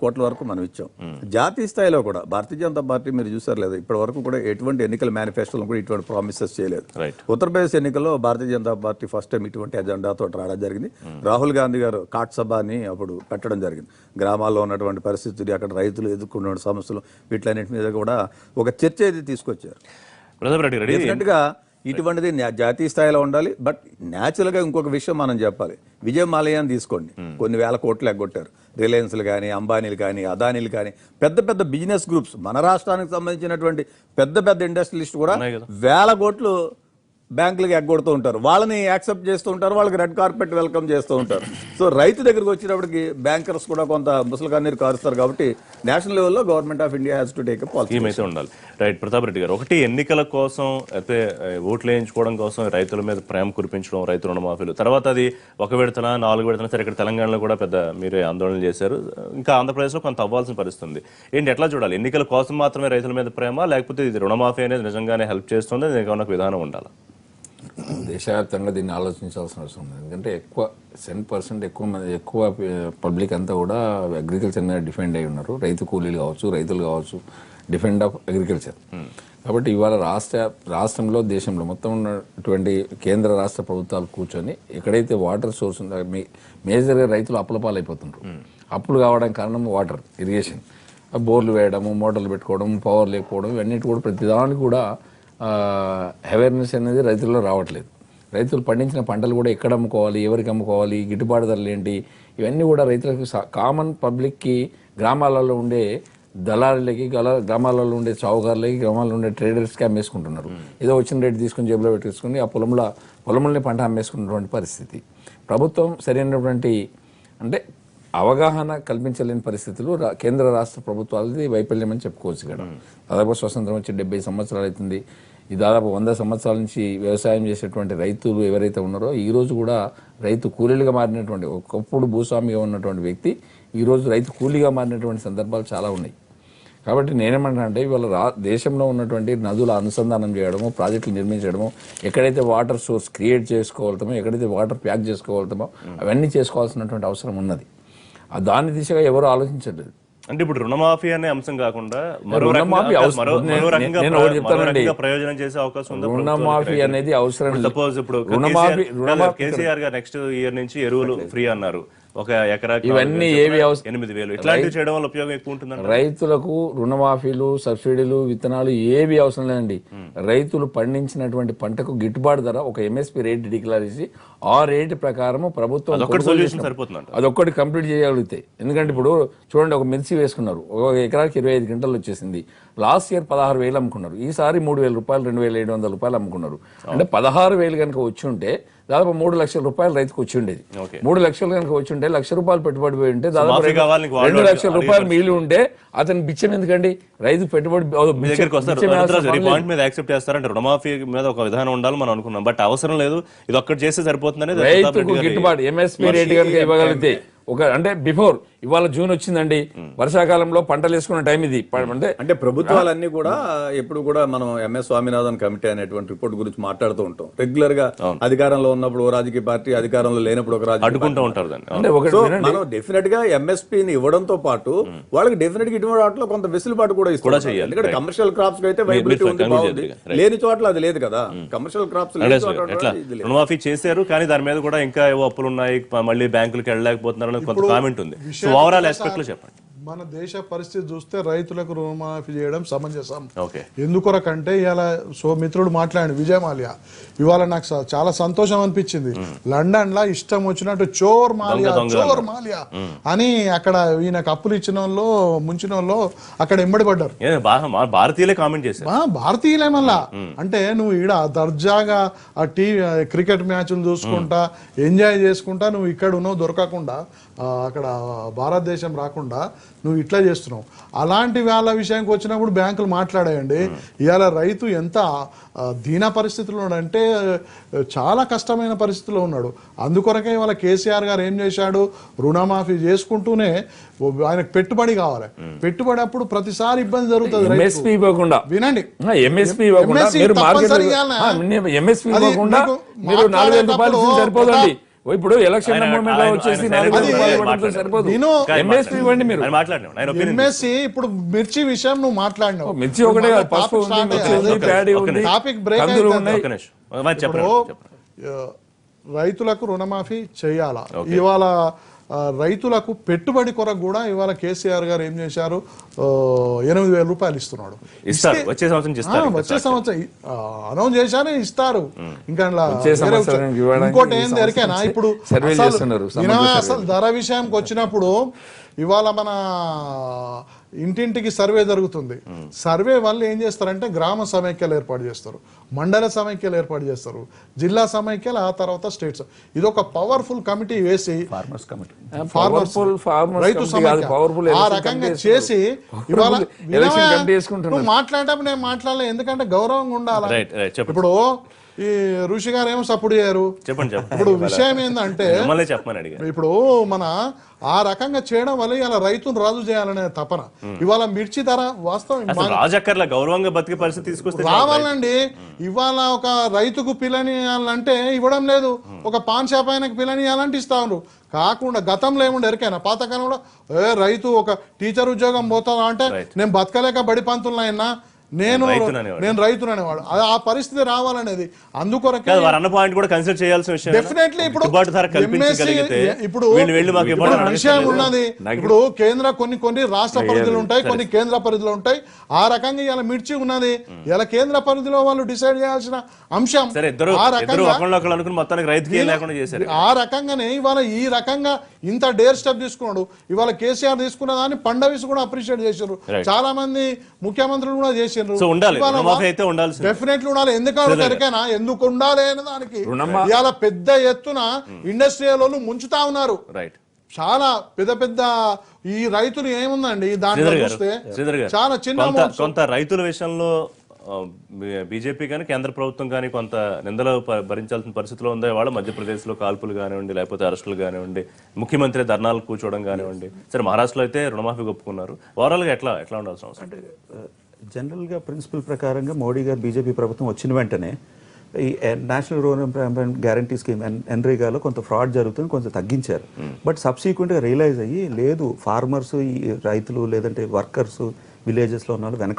కోట్ల వరకు మనం ఇచ్చాం. జాతీయ స్థాయిలో కూడా భారతీయ జనతా పార్టీ మీరు చూసారు లేదు, ఇప్పటి వరకు కూడా ఎటువంటి ఎన్నికల మేనిఫెస్టోలో కూడా ఇటువంటి ప్రామిసెస్ చేయలేదు. ఉత్తరప్రదేశ్ ఎన్నికల్లో Bharatiya Janata party first time ఇటువంటి ఎజెండాతో రావడం జరిగింది. రాహుల్ గాంధీ గారు కాట్ సభ అని అప్పుడు పెట్టడం జరిగింది. గ్రామాల్లో ఉన్నటువంటి పరిస్థితులు, అక్కడ రైతులు ఎదుర్కొన్న సమస్యలు, వీటిలన్నింటి మీద కూడా ఒక చర్చ అయితే తీసుకొచ్చారు. డెఫినెట్గా ఇటువంటిది జాతీయ స్థాయిలో ఉండాలి. బట్ న్యాచురల్గా ఇంకొక విషయం మనం చెప్పాలి. విజయ్ మాల్యాని తీసుకోండి, కొన్ని వేల కోట్లు ఎగ్గొట్టారు. రిలయన్స్లు కానీ, అంబానీలు కానీ, అదానీలు కానీ, పెద్ద పెద్ద బిజినెస్ గ్రూప్స్, మన రాష్ట్రానికి సంబంధించినటువంటి పెద్ద పెద్ద ఇండస్ట్రియలిస్ట్ కూడా 1,000 కోట్లు బ్యాంకులకు ఎగ్గొడుతూ ఉంటారు, వాళ్ళని యాక్సెప్ట్ చేస్తూ ఉంటారు, వాళ్ళకి రెడ్ కార్పెట్ వెల్కమ్ చేస్తూ ఉంటారు. సో రైతు దగ్గరికి వచ్చేటప్పటికి బ్యాంకర్స్ కూడా కొంత ముసలి కన్నీరు కారుస్తారు. కాబట్టి నేషనల్ లెవెల్లో government of India has to take a policy అయితే ఉండాలి. రైట్, ప్రతాప్ రెడ్డి గారు, ఒకటి ఎన్నికల కోసం అయితే ఓట్లు వేయించుకోవడం కోసం రైతుల మీద ప్రేమ కురిపించడం, రైతు రుణమాఫీలు, తర్వాత అది ఒక విడతన 4 విడతన, సరే ఇక్కడ తెలంగాణలో కూడా పెద్ద మీరే ఆందోళన చేశారు, ఇంకా ఆంధ్రప్రదేశ్లో కొంత అవ్వాల్సిన పరిస్థితి ఏంటి, ఎట్లా చూడాలి? ఎన్నికల కోసం మాత్రమే రైతుల మీద ప్రేమ, లేకపోతే ఇది రుణమాఫీ అనేది నిజంగానే హెల్ప్ చేస్తుంది, దీనికి ఏమైనా విధానం ఉండాలి? దేశవ్యాప్తంగా దీన్ని ఆలోచించాల్సిన అవసరం ఉంది. ఎందుకంటే 10% ఎక్కువ పబ్లిక్ అంతా కూడా అగ్రికల్చర్ మీద డిపెండ్ అయి ఉన్నారు. రైతు కూలీలు కావచ్చు, రైతులు కావచ్చు, డిపెండ్ ఆఫ్ అగ్రికల్చర్. కాబట్టి ఇవాళ రాష్ట్రంలో దేశంలో మొత్తం ఉన్నటువంటి కేంద్ర రాష్ట్ర ప్రభుత్వాలు కూర్చొని ఎక్కడైతే వాటర్ సోర్స్ ఉందో మేజర్గా రైతులు అప్పులపాలైపోతున్నారు. అప్పులు కావడానికి కారణం వాటర్, ఇరిగేషన్, బోర్లు వేయడము, మోటార్లు పెట్టుకోవడం, పవర్ లేకపోవడం, ఇవన్నిటి కూడా ప్రతిదానికి కూడా అవేర్నెస్ అనేది రైతుల్లో రావట్లేదు. రైతులు పండించిన పంటలు కూడా ఎక్కడ అమ్ముకోవాలి, ఎవరికి అమ్ముకోవాలి, గిట్టుబాటు ధరలు ఏంటి, ఇవన్నీ కూడా రైతులకు కామన్ పబ్లిక్కి, గ్రామాలలో ఉండే దళారులకి, గ్రామాలలో ఉండే చౌకర్లకి, గ్రామాల్లో ఉండే ట్రేడర్స్కి అమ్మేసుకుంటున్నారు. ఏదో వచ్చిన రేటు తీసుకుని జేబులో పెట్టేసుకుని ఆ పొలంలోనే పంట అమ్మేసుకున్నటువంటి పరిస్థితి. ప్రభుత్వం సరైనటువంటి అంటే అవగాహన కల్పించలేని పరిస్థితులు కేంద్ర రాష్ట్ర ప్రభుత్వాలది వైఫల్యం అని చెప్పుకోవచ్చు. ఇక్కడ దాదాపు స్వతంత్రం వచ్చి 70 సంవత్సరాలు అవుతుంది. ఈ దాదాపు 100 సంవత్సరాల నుంచి వ్యవసాయం చేసేటువంటి రైతులు ఎవరైతే ఉన్నారో ఈ రోజు కూడా రైతు కూలీలుగా మారినటువంటి, ఒకప్పుడు భూస్వామిగా ఉన్నటువంటి వ్యక్తి ఈరోజు రైతు కూలీగా మారినటువంటి సందర్భాలు చాలా ఉన్నాయి. కాబట్టి నేనేమంటానంటే ఇవాళ దేశంలో ఉన్నటువంటి నదుల అనుసంధానం చేయడము, ప్రాజెక్టులు నిర్మించడము, ఎక్కడైతే వాటర్ సోర్స్ క్రియేట్ చేసుకోగలుగుతామో, ఎక్కడైతే వాటర్ ప్యాక్ చేసుకోగలుగుతామో అవన్నీ చేసుకోవాల్సినటువంటి అవసరం ఉన్నది. దాని దిశగా ఎవరు ఆలోచించలేదు. అంటే ఇప్పుడు రుణమాఫీ అనే అంశం కాకుండా ప్రయోజనం చేసే అవకాశం ఉంది. రుణమాఫీ అనేది అవసరం. సపోజ్ ఇప్పుడు కేసీఆర్ గారు నెక్స్ట్ ఇయర్ నుంచి ఎరువులు ఫ్రీ అన్నారు, ఒక ఎకరాకి ఇవన్నీ ఏవి 8,000, ఇట్లాంటివి చేయడం వల్ల ఉపయోగం ఎక్కువ ఉంటుంది. రైతులకు రుణమాఫీలు, సబ్సిడీలు, విత్తనాలు ఏవి అవసరం లేదండి. రైతులు పండించినటువంటి పంటకు గిట్టుబాటు ధర ఒక ఎంఎస్పీ రేట్ డిక్లేర్ చేసి ఆ రేటు ప్రకారం ప్రభుత్వం అదొక్కటి కంప్లీట్ చేయగలిగితే. ఎందుకంటే ఇప్పుడు చూడండి, ఒక మిర్చి వేసుకున్నారు, ఒక ఎకరాకి 25 క్వింటాలు వచ్చేసింది. లాస్ట్ ఇయర్ 16,000 అమ్ముకున్నారు, ఈసారి 3,000 రూపాయలు, 2,700 రూపాయలు అమ్ముకున్నారు. అంటే 16,000 కనుక వచ్చి ఉంటే దాదాపు 3 లక్షల రూపాయలు రైతుకు వచ్చి ఉండేది. 3 లక్షలు కనుక వచ్చి ఉంటే, 1,00,000 రూపాయలు పెట్టుబడి పోయి ఉంటే దాదాపు 2 లక్షల రూపాయలు మిగిలి ఉంటే అతని బిచ్చం ఎందుకండి? రైతు పెట్టుబడి యాక్సెప్ట్ చేస్తారంటే రుణమాఫీ మీద ఒక విధానం ఉండాలి మనం అనుకున్నాం, బట్ అవసరం లేదు, ఇది ఒక్కటి చేస్తే సరిపోతుందని. రైతుకు గిట్టుబాటు ఎంఎస్పీ రేట్ కనుక ఇవ్వగలిగితే, ఒక అంటే బిఫోర్ ఇవాళ జూన్ వచ్చిందండి, వర్షాకాలంలో పంటలు వేసుకున్న టైం ఇది. అంటే ప్రభుత్వాలన్నీ కూడా ఎప్పుడు కూడా మనం ఎంఎస్ స్వామినాథన్ కమిటీ అనేటువంటి రిపోర్ట్ గురించి మాట్లాడుతూ ఉంటాం రెగ్యులర్ గా. అధికారంలో ఉన్నప్పుడు ఓ రాజకీయ పార్టీ, అధికారంలో లేనప్పుడు ఒక రాజకీయ అడ్డుకుంటూ ఉంటారు. మనం డెఫినెట్ గా ఎంఎస్పీని ఇవ్వడంతో పాటు వాళ్ళకి డెఫినెట్ గా ఇటువంటి వాటిలో కొంత వెసులుబాటు కూడా ఇస్తారు. ఎందుకంటే కమర్షియల్ క్రాప్స్ అయితే వైబిలిటీ ఉంది, బాగుంది. లేని చోట్ల అది లేదు కదా. కమర్షియల్ క్రాప్స్ రుణమాఫీ చేశారు, కానీ దాని మీద కూడా ఇంకా ఏవో అప్పులు ఉన్నాయి, మళ్ళీ బ్యాంకులకు వెళ్ళలేకపోతున్నారు కొంత కామెంట్ ఉంది. సో ఓవరాల్ ఆస్పెక్ట్ లో చెప్పండి. మన దేశ పరిస్థితి చూస్తే రైతులకు రుణమాఫీ చేయడం సమంజసం. ఎందుకొరకంటే ఇవాళ మిత్రుడు మాట్లాడి విజయ్ మాల్యా, ఇవాళ నాకు చాలా సంతోషం అనిపించింది. లండన్ లా ఇష్టం వచ్చినట్టు చోర్ మాల్యా అని అక్కడ ఈయనకు అప్పులు ఇచ్చిన వాళ్ళు, ముంచిన వాళ్ళు అక్కడ ఎంబడి పడ్డారు. భారతీయులే కామెంట్ చేశారు. భారతీయులే మళ్ళా. అంటే నువ్వు ఈడ దర్జాగా ఆ క్రికెట్ మ్యాచ్లు చూసుకుంటా ఎంజాయ్ చేసుకుంటా నువ్వు ఇక్కడ ఉన్నావు, దొరకకుండా అక్కడ భారతదేశం రాకుండా నువ్వు ఇట్లా చేస్తున్నావు. అలాంటి వాళ్ళ విషయానికి వచ్చినప్పుడు బ్యాంకులు మాట్లాడాయండి. ఇవాళ రైతు ఎంత దీన పరిస్థితిలో ఉన్నాడంటే చాలా కష్టమైన పరిస్థితిలో ఉన్నాడు. అందుకొరకే ఇవాళ కేసీఆర్ గారు ఏం చేశాడు, రుణమాఫీ చేసుకుంటూనే ఆయనకు పెట్టుబడి కావాలి. పెట్టుబడి అప్పుడు ప్రతిసారి ఇబ్బంది జరుగుతుంది. వినండి, సరిపోదండి. ఇప్పుడు ఎలక్షన్ వచ్చేసి ఎంఎస్సి ఇప్పుడు మిర్చి విషయం నువ్వు మాట్లాడినావు. మిర్చి ఒకటే టాపిక్ బ్రేక్. రైతులకు రుణమాఫీ చేయాలా? ఇవాళ రైతులకు పెట్టుబడి కొరకు కూడా ఇవాళ కేసీఆర్ గారు ఏం చేశారు, 8,000 రూపాయలు ఇస్తున్నాడు. వచ్చే సంవత్సరం అనౌన్స్ చేశానే ఇస్తారు. ఇంకా ఇంకోటి ఏంది ఎరికేనా, ఇప్పుడు అసలు ధర విషయానికి వచ్చినప్పుడు ఇవాళ మన ఇంటింటికి సర్వే జరుగుతుంది. సర్వే వల్ల ఏం చేస్తారంటే గ్రామ సమైక్యలు ఏర్పాటు చేస్తారు. మండల సమైక్యలు ఏర్పాటు చేస్తారు, జిల్లా సమైక్యలు, ఆ తర్వాత స్టేట్స్. ఇది ఒక పవర్ఫుల్ కమిటీ వేసి ఫార్మర్స్ కమిటీ రైతు సమైక్య ఆ రకంగా చేసి ఇవాళ నువ్వు మాట్లాడేటప్పుడు నేను మాట్లాడలే, ఎందుకంటే గౌరవంగా ఉండాలి. ఇప్పుడు ఈ ఋషి గారు ఏమో సపోర్ట్ చేయరు. చెప్పండి. ఇప్పుడు విషయం ఏంటంటే చెప్పమని అడిగారు. ఇప్పుడు మన ఆ రకంగా చేయడం వల్ల ఇవాళ రైతును రాజు చేయాలనే తపన. ఇవాళ మిర్చి ధర వాస్తవం రాజక్కర్ల గౌరవంగా బతికే పరిస్థితి తీసుకొస్తే రావాలండి. ఇవాళ ఒక రైతుకు పిల్లనియాలంటే ఇవ్వడం లేదు, ఒక పాన్ షాప్ ఆయనకు పిల్లనియాలంటే ఇస్తా ఉన్నారు. కాకుండా గతంలో ఏముండే ఎరికైనా పాతకాలంలో రైతు ఒక టీచర్ ఉద్యోగం పోతాను అంటే నేను బతకలేక బడి పంతులైనా నేను రైతును అనేవాడు. ఆ పరిస్థితి రావాలనేది అందుకొరకే డెఫినెట్లీ ఇప్పుడు విషయం ఉన్నది. ఇప్పుడు కేంద్ర కొన్ని రాష్ట్ర పరిధులు ఉంటాయి, కొన్ని కేంద్ర పరిధిలో ఉంటాయి. ఆ రకంగా ఇలా మిర్చి ఉన్నది, ఇలా కేంద్ర పరిధిలో వాళ్ళు డిసైడ్ చేయాల్సిన అంశం. ఆ రకంగానే ఇవాళ ఈ రకంగా ఇంత డేర్ స్టెప్ తీసుకున్నాడు. ఇవాళ కేసీఆర్ తీసుకున్న దాన్ని ఫడ్నవీస్ కూడా అప్రిషియేట్ చేశారు, చాలా మంది ముఖ్యమంత్రులు కూడా చేశారు. డెఫినెట్లీ ఉండాలి. ఎందుకు ఉండాలి అనే దానికి ఇవాళ పెద్ద ఎత్తున ఇండస్ట్రియల్ వాళ్ళు ముంచుతా ఉన్నారు. చాలా పెద్ద ఈ రైతులు ఏముందండి దాంట్లో చూస్తే చాలా చిన్న కొంత రైతుల విషయంలో బీజేపీ కానీ కేంద్ర ప్రభుత్వం కానీ కొంత నిందలు భరించాల్సిన పరిస్థితిలో ఉంది. వాళ్ళు మధ్యప్రదేశ్లో కాల్పులు కానివ్వండి, లేకపోతే అరెస్టులు కానివ్వండి, ముఖ్యమంత్రి ధర్నాలు కూర్చోవడం కానివ్వండి. సరే, మహారాష్ట్రలో అయితే రుణమాఫీ ఒప్పుకున్నారు. ఓవరాల్గా ఎట్లా ఉండాల్సిన అవసరం? అంటే జనరల్గా ప్రిన్సిపల్ ప్రకారంగా మోడీ గారు బీజేపీ ప్రభుత్వం వచ్చిన వెంటనే ఈ national rural employment guarantee scheme ఎన్రేగాలో కొంత ఫ్రాడ్ జరుగుతుంది, కొంచెం తగ్గించారు. బట్ సబ్సిక్వెంట్గా రియలైజ్ అయ్యి లేదు, ఫార్మర్స్, ఈ రైతులు లేదంటే వర్కర్స్ విలేజెస్లో ఉన్న వాళ్ళు వెనక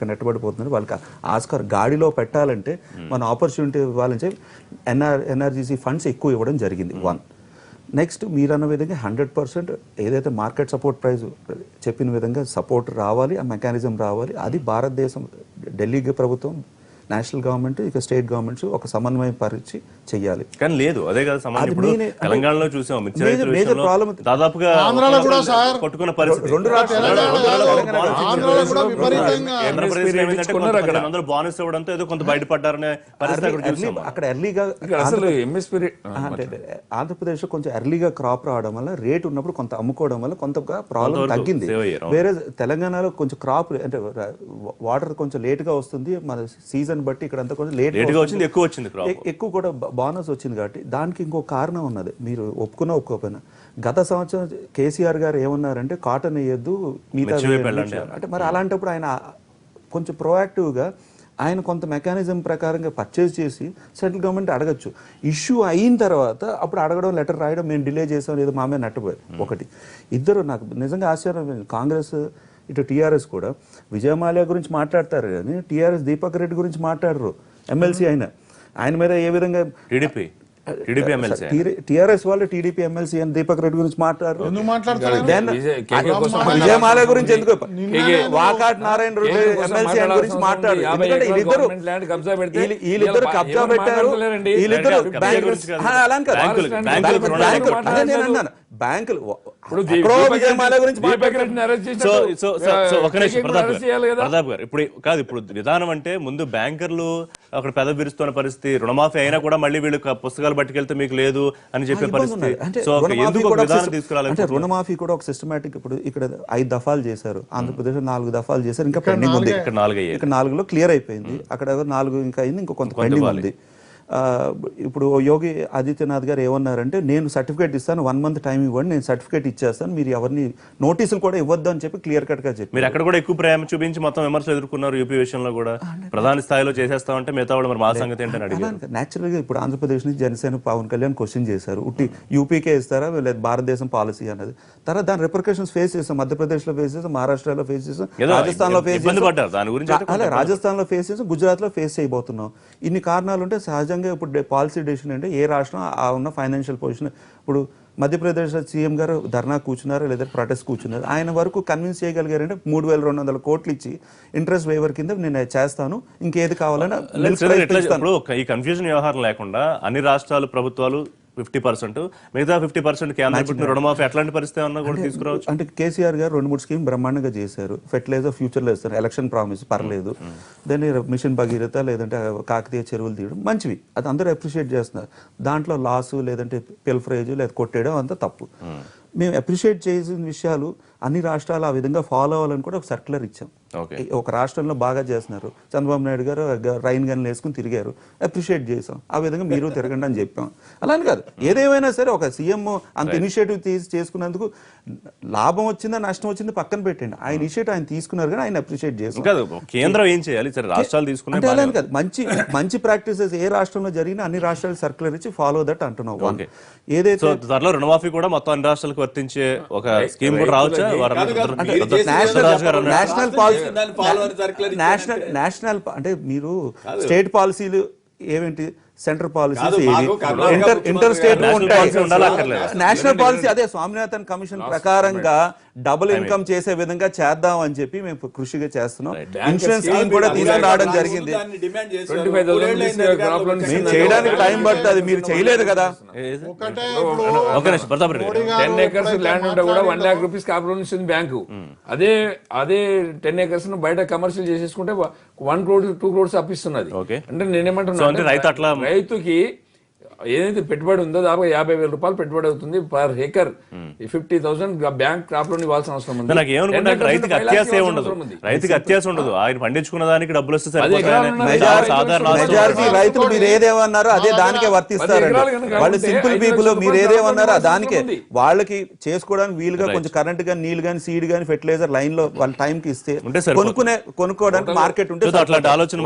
నెట్టబడిపోతున్నారు. వాళ్ళకి ఆస్కార్ గాడిలో పెట్టాలంటే మన ఆపర్చునిటీ ఇవ్వాలని చెప్పి ఎన్ఆర్జీసీ ఫండ్స్ ఎక్కువ ఇవ్వడం జరిగింది. 1 నెక్స్ట్ మీరు అన్న విధంగా 100% ఏదైతే మార్కెట్ సపోర్ట్ ప్రైస్ చెప్పిన విధంగా సపోర్ట్ రావాలి, ఆ మెకానిజం రావాలి. అది భారతదేశం ఢిల్లీ ప్రభుత్వం, నేషనల్ గవర్నమెంట్, ఇక స్టేట్ గవర్నమెంట్స్ ఒక సమన్వయం పరిచి చెయ్యాలి. కానీ లేదు, అదే కదా సమానం. ఇప్పుడు తెలంగాణలో చూసాం మేజర్ ప్రాబ్లం దాదాపుగా కొట్టుకున్న పరిస్థితి. బోనస్ ఇవ్వడంతో ఏదో కొంత బయటపడ్డారనే పరిస్థితి అక్కడ ఎర్లీగా ఆంధ్రప్రదేశ్ లో కొంచెం ఎర్లీగా క్రాప్ రావడం వల్ల రేట్ ఉన్నప్పుడు కొంత అమ్ముకోవడం వల్ల కొంత ప్రాబ్లం తగ్గింది. వేరే తెలంగాణలో కొంచెం క్రాప్ అంటే వాటర్ కొంచెం లేట్ గా వస్తుంది, మన సీజన్ బట్టి ఇక్కడ అంతా కొంచెం లేట్గా వచ్చింది, ఎక్కువ కూడా బోనస్ వచ్చింది. కాబట్టి దానికి ఇంకో కారణం ఉన్నది, మీరు ఒప్పుకోకపోయినా. గత సంవత్సరం కేసీఆర్ గారు ఏమన్నారంటే కాటన్ వేయద్దు మిగతా అంటే, మరి అలాంటప్పుడు ఆయన కొంచెం ప్రొయాక్టివ్గా ఆయన కొంత మెకానిజం ప్రకారంగా పర్చేజ్ చేసి సెంట్రల్ గవర్నమెంట్ అడగచ్చు. ఇష్యూ అయిన తర్వాత అప్పుడు అడగడం, లెటర్ రాయడం, మేము డిలే చేసాం లేదా మా మీద నట్టపోయారు. ఒకటి ఇద్దరు నాకు నిజంగా ఆశ్చర్యం. కాంగ్రెస్ ఇటు టీఆర్ఎస్ కూడా విజయమాల్యా గురించి మాట్లాడతారు కానీ టీఆర్ఎస్ దీపక్ రెడ్డి గురించి మాట్లాడరు. ఎమ్మెల్సీ ఆయన మీద ఏ విధంగా టీఆర్ఎస్ వాళ్ళు టీడీపీ ఎమ్మెల్సీ అని దీపక్ రెడ్డి గురించి మాట్లాడరు. విజయమాల్యా గురించి ఎందుకు వాకాట్ నారాయణ రెడ్డి ఎమ్మెల్సీ అని గురించి మాట్లాడరు. ఎందుకంటే వీళ్ళిద్దరు కబ్జా పెట్టారు. వీళ్ళిద్దరు బ్యాంకులు బ్యాంకులు ఇప్పుడు విధానం అంటే ముందు బ్యాంకర్లు అక్కడ పెద్ద విరుస్తున్న పరిస్థితి, రుణమాఫీ అయినా కూడా మళ్ళీ వీళ్ళు పుస్తకాలు పట్టుకెళ్తే మీకు లేదు అని చెప్పే పరిస్థితి. అంటే రుణమాఫీ కూడా ఒక సిస్టమేటిక్. ఇప్పుడు ఇక్కడ 5 దఫాలు చేశారు, ఆంధ్రప్రదేశ్ 4 దఫాలు చేశారు, ఇంకా పెండింగ్ ఉంది. ఇక్కడ 4లో క్లియర్ అయిపోయింది, అక్కడ 4 ఇంకా అయింది, ఇంకా కొంత పెండింగ్ ఉంది. ఇప్పుడు యోగి ఆదిత్యనాథ్ గారు ఏమన్నారంటే, నేను సర్టిఫికేట్ ఇస్తాను, 1 మంత్ టైం ఇవ్వండి, నేను సర్టిఫికేట్ ఇచ్చేస్తాను, మీరు ఎవరిని నోటీసులు కూడా ఇవ్వద్దు అని చెప్పి క్లియర్ కట్ గా చెప్పి. మీరు అక్కడ కూడా ఎక్కువ ప్రేమ చూపించి మొత్తం విమర్శలు ఎదుర్కొన్నారు. యూపీ విషయంలో కూడా ప్రధాన స్థాయిలో చేసేస్తామంటే మిగతా వాళ్ళు మరి మా సంగతి ఏంటని అడిగారు. నేచురల్ గా ఇప్పుడు ఆంధ్రప్రదేశ్ నుంచి జనసేన పవన్ కళ్యాణ్ క్వశ్చన్ చేశారు, ఉట్టి యూపీకే ఇస్తారా లేదా భారతదేశం పాలసీ అన్నది. తర్వాత దాని రిపర్కషన్స్ ఫేస్ చేస్తాం, మధ్యప్రదేశ్ లో ఫేస్ చేస్తాం, మహారాష్ట్రలో ఫేస్ చేస్తాం, రాజస్థాన్ లో ఫేస్ చేస్తాం, దాని గురించి రాజస్థాన్ లో ఫేస్ చేస్తాం, గుజరాత్ లో ఫేస్ చేయబోతున్నాం. ఇన్ని కారణాలు ఉంటే సహజంగా ఇప్పుడు పాలసీ డెసిషన్ అంటే ఏ రాష్ట్రం ఆ ఉన్న ఫైనాన్షియల్ పొజిషన్. ఇప్పుడు మధ్యప్రదేశ్ సీఎం గారు ధర్నా కూర్చున్నారు లేదా ప్రొటెస్ట్ కూర్చున్నారు, ఆయన వరకు కన్విన్స్ చేయగలిగారంటే 3,200 కోట్లు ఇచ్చి ఇంట్రెస్ట్ వేవర్ కింద నేను చేస్తాను, ఇంకేది కావాలని. ఈ కన్ఫ్యూజన్ వ్యవహారం లేకుండా అన్ని రాష్ట్రాలు ప్రభుత్వాలు 50%, మిగతా 50% కేంద్రం పెట్టిన రుణమాఫీ అట్లాంటి పరిస్థితి ఏమన్నా కూడా తీసుకురావచ్చు. అంటే కేసీఆర్ గారు 2-3 స్కీమ్ బ్రహ్మాండంగా చేశారు. ఫెర్టిలైజర్ ఫ్యూచర్లో ఇస్తారు, ఎలక్షన్ ప్రామిస్ పర్లేదు. దాన్ని మిషన్ భగీరథ లేదంటే కాకతీయ చెరువులు తీయడం మంచివి, అది అందరూ అప్రిషియేట్ చేస్తున్నారు. దాంట్లో లాసు లేదంటే పిల్ఫరేజ్ లేదా కొట్టేయడం అంతా తప్పు. మేము అప్రిషియేట్ చేసిన విషయాలు అన్ని రాష్ట్రాలు ఆ విధంగా ఫాలో అవ్వాలని కూడా ఒక సర్క్యులర్ ఇచ్చాం. ఒక రాష్ట్రంలో బాగా చేస్తున్నారు, చంద్రబాబు నాయుడు గారు రైన్ గన్లు వేసుకుని తిరిగారు, అప్రిషియేట్ చేసాం. ఆ విధంగా మీరు తిరగండి అని చెప్పాం. అలానే కాదు, ఏదేమైనా సరే ఒక సీఎం అంత ఇనిషియేటివ్ చేసుకున్నందుకు లాభం వచ్చిందా నష్టం వచ్చింది పక్కన పెట్టండి, ఆ ఇనిషియేటివ్ ఆయన తీసుకున్నారు కానీ ఆయన అప్రిషియేట్ చేసాం. కేంద్రం ఏం చేయాలి, సరే రాష్ట్రాలు తీసుకునే అంటే అలానే కాదు, మంచి ప్రాక్టీసెస్ ఏ రాష్ట్రంలో జరిగినా అన్ని రాష్ట్రాలు సర్క్యులర్ ఇచ్చి ఫాలో దట్ అంటున్నాం. ఏదైతే త్వరలో రుణమాఫీ కూడా మొత్తం అన్ని రాష్ట్రాలకు వర్తించే ఒక స్కీమ్ కూడా రావచ్చా? నేషనల్ అంటే మీరు స్టేట్ పాలసీలు ఏమిటి, central policies inter state national policy అదే స్వామినాథన్ కమిషన్ ప్రకారంగా డబుల్ ఇన్కమ్ చేసే విధంగా చేద్దాం అని చెప్పి మేము కృషిగా చేస్తున్నాం. ఇన్సూరెన్స్ స్కీమ్ కూడా తీసుకురావడం జరిగింది. మేము చేయడానికి టైం పడుతుంది, మీరు చేయలేదు కదా. 10 acres ల్యాండ్ ఉంటే కూడా 1 lakh rupees కాపురం ఇస్తుంది బ్యాంకు. అదే 10 acres ను బయట కమర్షియల్ చేసేసుకుంటే 1 crore 2 crores అప్పిస్తున్నది. అంటే నేనేమంటున్నా, రైతుకి ఏదైతే పెట్టుబడి ఉందో దాదాపు 50,000 రూపాయలు పెట్టుబడి అవుతుంది per acre. 50,000 bank crop loan ఇవ్వాల్సిన అవసరం ఉంది. నాకు ఏమనుకుంటే రైతుకి అత్యాశ ఉండదు, రైతుకి అత్యాశ ఉండదు, ఆయన పండించుకున్న దానికి డబ్బులు వస్తే మెజారిటీ రైతులు మీరు ఏదేమన్నారో అదే దానికే వర్తిస్తారండి. వాళ్ళు సింపుల్ పీపుల్, మీరు ఏదేమన్నారో దానికే వాళ్ళకి చేసుకోవడానికి వీలుగా కొంచెం కరెంట్ గానీ నీళ్లు గానీ సీడ్ గానీ ఫెర్టిలైజర్ లైన్ లో వాళ్ళ టైం కి ఇస్తే కొనుక్కోవడానికి మార్కెట్ ఉంటే అట్లాంటి ఆలోచన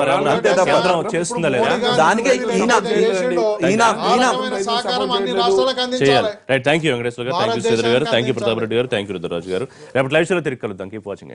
చేస్తుందా లేదా? దానికే థ్యాంక్ యూ వెంకటేశ్వర గారు, థ్యాంక్ యూ శ్రీధర్ గారు, థ్యాంక్ యూ ప్రతాప్ రెడ్డి గారు, థ్యాంక్ యూ రుద్రరాజు గారు. రేపటి లైవ్ షోలో తిరిగి కలుద్దాం. Keep watching.